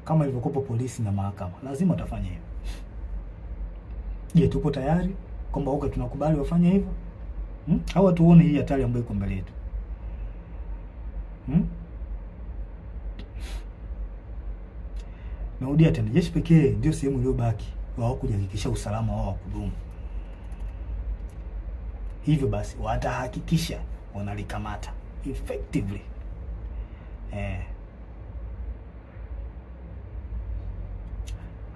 Kama ilivyokuwa polisi na mahakama. Lazima watafanya hivyo. Je, tupo tayari kwamba tunakubali wafanye hivyo? Hawa tuone hii hatari ambayo iko mbele yetu. Narudia tena, jeshi pekee ndio sehemu iliyobaki wao kujihakikisha usalama wao wa kudumu. Hivyo basi watahakikisha wanalikamata effectively.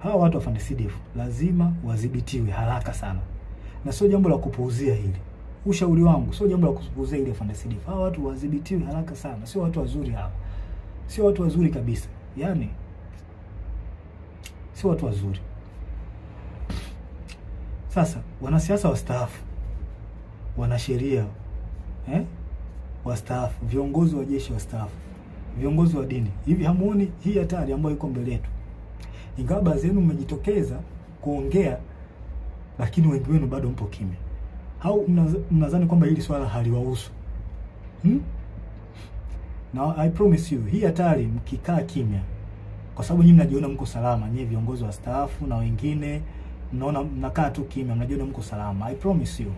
Hawa watu wa FARDC lazima wadhibitiwe haraka sana, na sio jambo la kupuuzia hili. Ushauri wangu sio jambo la kupuuzia hili FARDC. Hawa watu wadhibitiwe haraka sana, sio watu wazuri hawa. Sio watu wazuri kabisa. Yaani sio watu wazuri. Sasa wanasiasa wastaafu, wanasheria wastaafu, viongozi wa jeshi wastaafu, viongozi wa dini, hivi hamuoni hii hatari ambayo iko mbele yetu? Ingawa baadhi yenu mmejitokeza kuongea, lakini wengi wenu bado mpo kimya. Au mnadhani kwamba hili swala haliwahusu? Now I promise you, hii hatari mkikaa kimya, kwa sababu nyinyi mnajiona mko salama, nyinyi viongozi wa staafu na wengine mnaona mnakaa tu kimya, mnajiona mko salama. I promise you,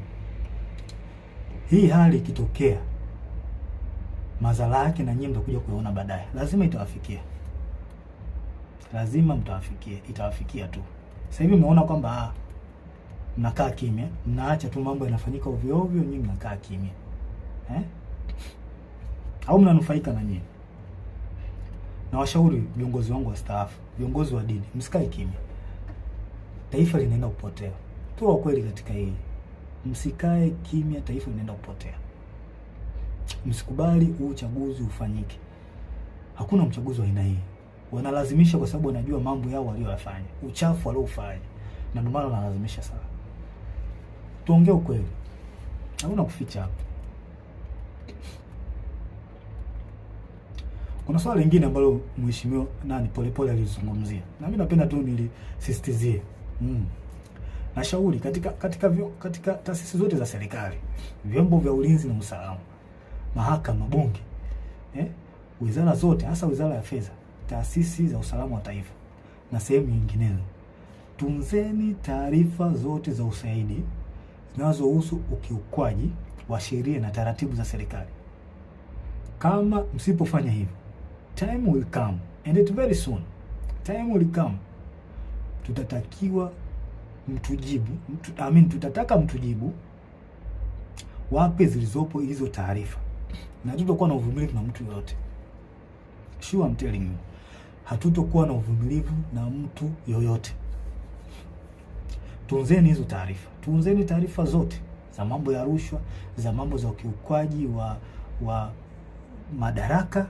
hii hali ikitokea, madhara yake na nyinyi mtakuja kuona baadaye. Lazima itawafikia. Lazima mtawafikia, itawafikia tu. Sasa hivi mnaona kwamba mnakaa kimya, mnaacha tu mambo yanafanyika ovyo ovyo, nyinyi mnakaa kimya. Au mnanufaika na nyinyi? Na washauri viongozi wangu wastaafu, viongozi wa dini, msikae kimya. Taifa linaenda kupotea. Tuwe kweli katika hili. Msikae kimya, taifa linaenda kupotea. Msikubali uchaguzi ufanyike. Hakuna mchaguzi wa aina hii. Wanalazimisha kwa sababu wanajua mambo yao waliyofanya, uchafu waliofanya. Na ndio maana wanalazimisha sana. Tuongee ukweli. Hakuna kuficha hapa. Kuna swali lingine ambalo mheshimiwa Polepole alizungumzia. Na mimi napenda tu nilisisitizie. Nashauri katika taasisi zote za serikali, vyombo vya ulinzi na usalama, mahakama, bunge, wizara zote, hasa wizara ya fedha, taasisi za usalama wa taifa na sehemu nyinginezo, tunzeni taarifa zote za ushahidi zinazohusu ukiukwaji wa sheria na taratibu za serikali. Kama msipofanya hivyo, time will come, and it very soon, time will come, tutataka mtujibu wape zilizopo hizo taarifa, na hatutakuwa na uvumilivu na mtu yoyote. Sure, I'm telling you, hatutakuwa na uvumilivu na mtu yoyote. Tunzeni hizo taarifa, tunzeni taarifa zote za mambo ya rushwa, za mambo za ukiukwaji wa madaraka,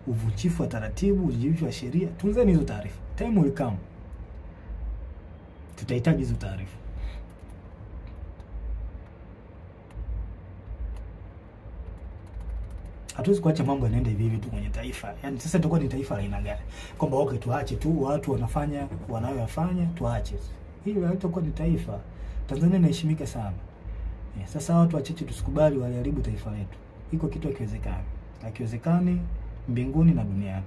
uvunjifu wa taratibu, uvunjifu wa sheria. Tunzeni hizo taarifa. Time will come, tutahitaji hizo taarifa. Hatuwezi kuacha mambo yanaenda hivi hivi tu kwenye taifa. Yaani sasa tutakuwa ni taifa la aina gani? Kwamba tuache tu watu wanafanya wanayoyafanya, tuache. Hili halitakuwa ni taifa. Tanzania inaheshimika sana. Sasa watu wachache tusikubali waliharibu taifa letu. Iko kitu hakiwezekani. Hakiwezekani mbinguni na duniani.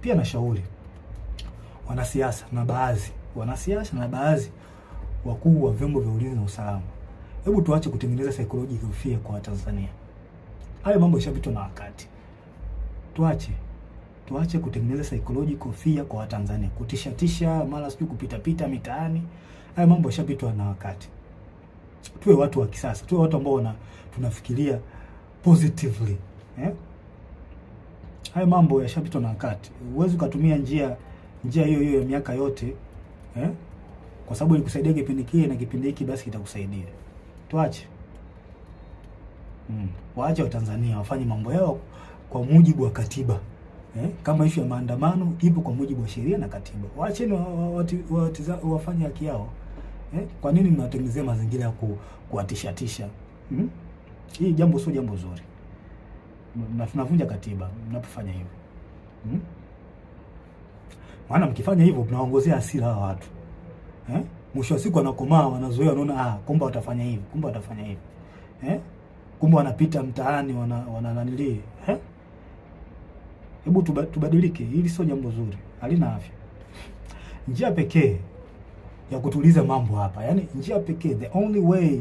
Pia nashauri wanasiasa na baadhi wakuu wa vyombo vya ulinzi na usalama, hebu tuache kutengeneza psychological fear kwa Watanzania. Hayo mambo yashapitwa na wakati. Tuache kutengeneza psychological fear kwa Watanzania, kutisha mara sijui kupita mitaani. Hayo mambo yashapitwa na wakati. Tuwe watu wa kisasa, tuwe watu ambao tunafikiria positively. Hayo mambo yashapitwa na wakati. Huwezi kutumia njia hiyo ya miaka yote, kwa sababu ilikusaidia kipindi kile na kipindi hiki basi kitakusaidia. Tuache. Waache Watanzania wafanye mambo yao kwa mujibu wa katiba. Kama issue ya maandamano ipo kwa mujibu wa sheria na katiba. Waacheni wafanye haki yao. Kwa nini mnawatengenezea mazingira ya kuwatishatisha? Hii jambo sio jambo zuri. Tunavunja katiba mnapofanya hivyo. Maana mkifanya hivyo mnaongozea hasira hawa watu. Mwisho wa siku wanakomaa, wanazoea, wanaona kumbe watafanya hivi, kumbe watafanya hivi. Kumbe wanapita mtaani wanananili. Hebu tubadilike, hili sio jambo zuri, halina afya. Njia pekee ya kutuliza mambo hapa, yani njia pekee, the only way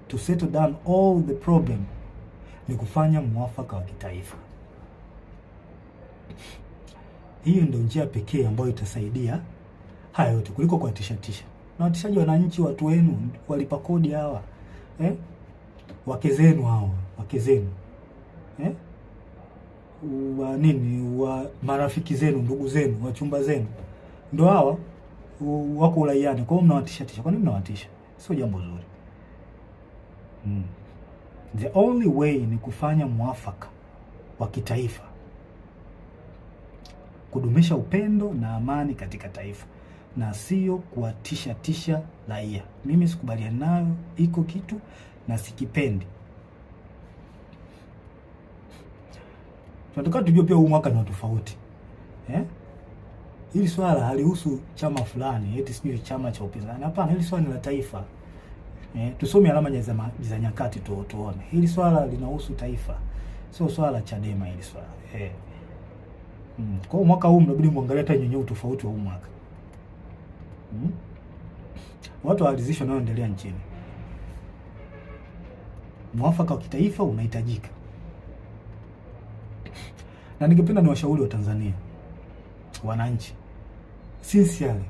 to settle down all the problem ni kufanya mwafaka wa kitaifa. Hiyo ndio njia pekee ambayo itasaidia haya yote kuliko kuwatishatisha. Na watishaji wananchi, watu wenu walipa kodi hawa, wake zenu hawa, wake zenu, wa marafiki zenu, ndugu zenu, wachumba zenu, ndio hawa wako uraiani. Kwa hiyo mnawatishatisha. Kwa nini mnawatisha? Sio jambo zuri. The only way ni kufanya mwafaka wa kitaifa, kudumisha upendo na amani katika taifa, na sio kuwatisha raia. Mimi sikubaliani nayo, iko kitu na sikipendi. Tunataka tujue pia huu mwaka ni tofauti. Hili swala halihusu chama fulani, eti sijui chama cha upinzani. Hapana, hili swala ni la taifa. Tusome alama za nyakati tuone. Hili swala linahusu taifa. Sio swala la Chadema hili swala. Kwa mwaka huu mnabidi muangalie hata nyenye tofauti wa huu mwaka. Watu waalizishwa nao endelea nchini. Mwafaka wa kitaifa unahitajika. Na ningependa niwashauri wa Tanzania, wananchi, sincerely,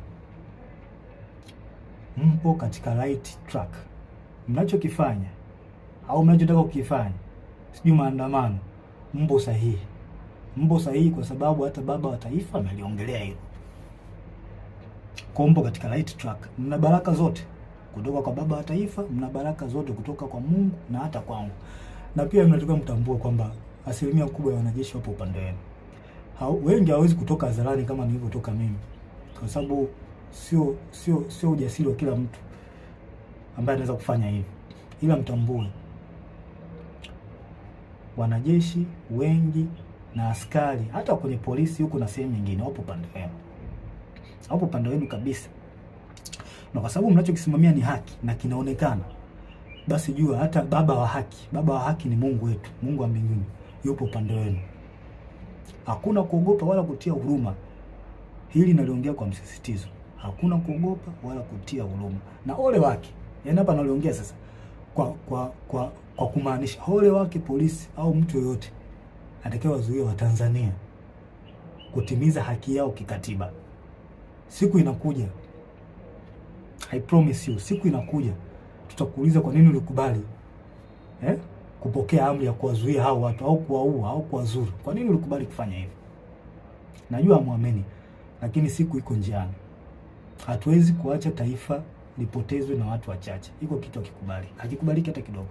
mpo katika right track. Mnachokifanya au mnachotaka kukifanya, sijui maandamano, mpo sahihi. Mpo sahihi kwa sababu hata baba wa taifa ameliongelea hilo. Mpo katika right track. Mna baraka zote kutoka kwa baba wa taifa, mna baraka zote kutoka kwa Mungu na hata kwangu. Na pia mnatakiwa mtambue kwamba asilimia kubwa ya wanajeshi wapo upande wenu. Wengi hawezi kutoka hadharani kama nilivyotoka mimi, kwa sababu sio ujasiri wa kila mtu ambaye anaweza kufanya hivi, ila mtambue wanajeshi wengi na askari hata kwenye polisi huko na sehemu nyingine wapo upande wenu. Hapo upande wenu kabisa. Na kwa sababu mnachokisimamia ni haki na kinaonekana, basi jua hata baba wa haki ni Mungu wetu, Mungu wa mbinguni, yupo upande wenu. Hakuna kuogopa wala kutia huruma. Hili naliongea kwa msisitizo. Hakuna kuogopa wala kutia huruma. Na ole wake. Yaani hapa naliongea sasa kwa kumaanisha ole wake polisi au mtu yoyote atakayewazuia Watanzania kutimiza haki yao kikatiba. Siku inakuja, I promise you, siku inakuja tutakuuliza kwa nini ulikubali kupokea amri ya kuwazuia hao watu au kuwaua au kuwazuru. Kwa nini ulikubali kufanya hivyo? Najua hamwamini, lakini siku iko njiani. Hatuwezi kuacha taifa lipotezwe na watu wachache. Iko kitu hakikubali. Hakikubaliki hata kidogo.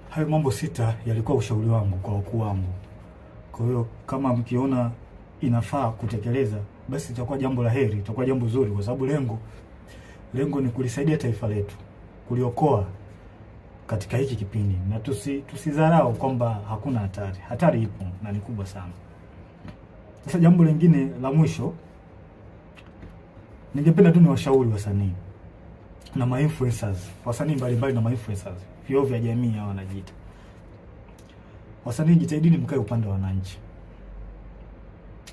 Hayo mambo 6 yalikuwa ushauri wangu kwa wakuu wangu. Kwa hiyo kama mkiona inafaa kutekeleza, basi itakuwa jambo la heri, itakuwa jambo zuri, kwa sababu lengo ni kulisaidia taifa letu, kuliokoa katika hiki kipindi, na tusidharau kwamba hakuna hatari. Hatari ipo na ni kubwa sana. Sasa jambo lingine la mwisho, ningependa tu niwashauri wasanii na ma-influencers, wasanii mbalimbali na ma-influencers, vioo vya jamii hao wanajiita. Wasanii, jitahidini mkae upande wa wananchi.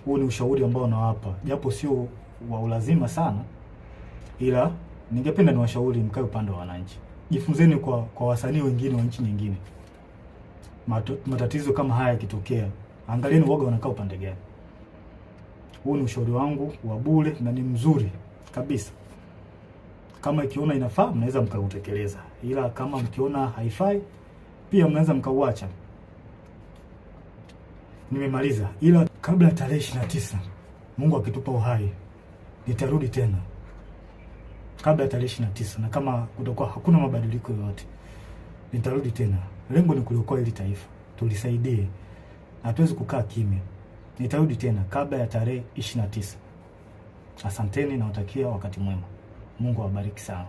Huo ni ushauri ambao nawapa, japo sio wa ulazima sana, ila ningependa niwashauri mkae upande wa wananchi. Jifunzeni kwa wasanii wengine wa nchi nyingine. Matatizo kama haya yakitokea, angalieni woga wanakaa upande gani. Huo ni ushauri wangu wa bure na ni mzuri kabisa. Kama ikiona inafaa, mnaweza mkautekeleza, ila kama mkiona haifai, pia mnaweza mkauacha. Nimemaliza, ila kabla tarehe 29 Mungu akitupa uhai nitarudi tena kabla ya tarehe 29, na kama kutakuwa hakuna mabadiliko yoyote nitarudi tena. Lengo ni kuliokoa hili taifa, tulisaidie, hatuwezi kukaa kimya. Nitarudi tena kabla ya tarehe 29. Asanteni na watakia wakati mwema. Mungu awabariki sana.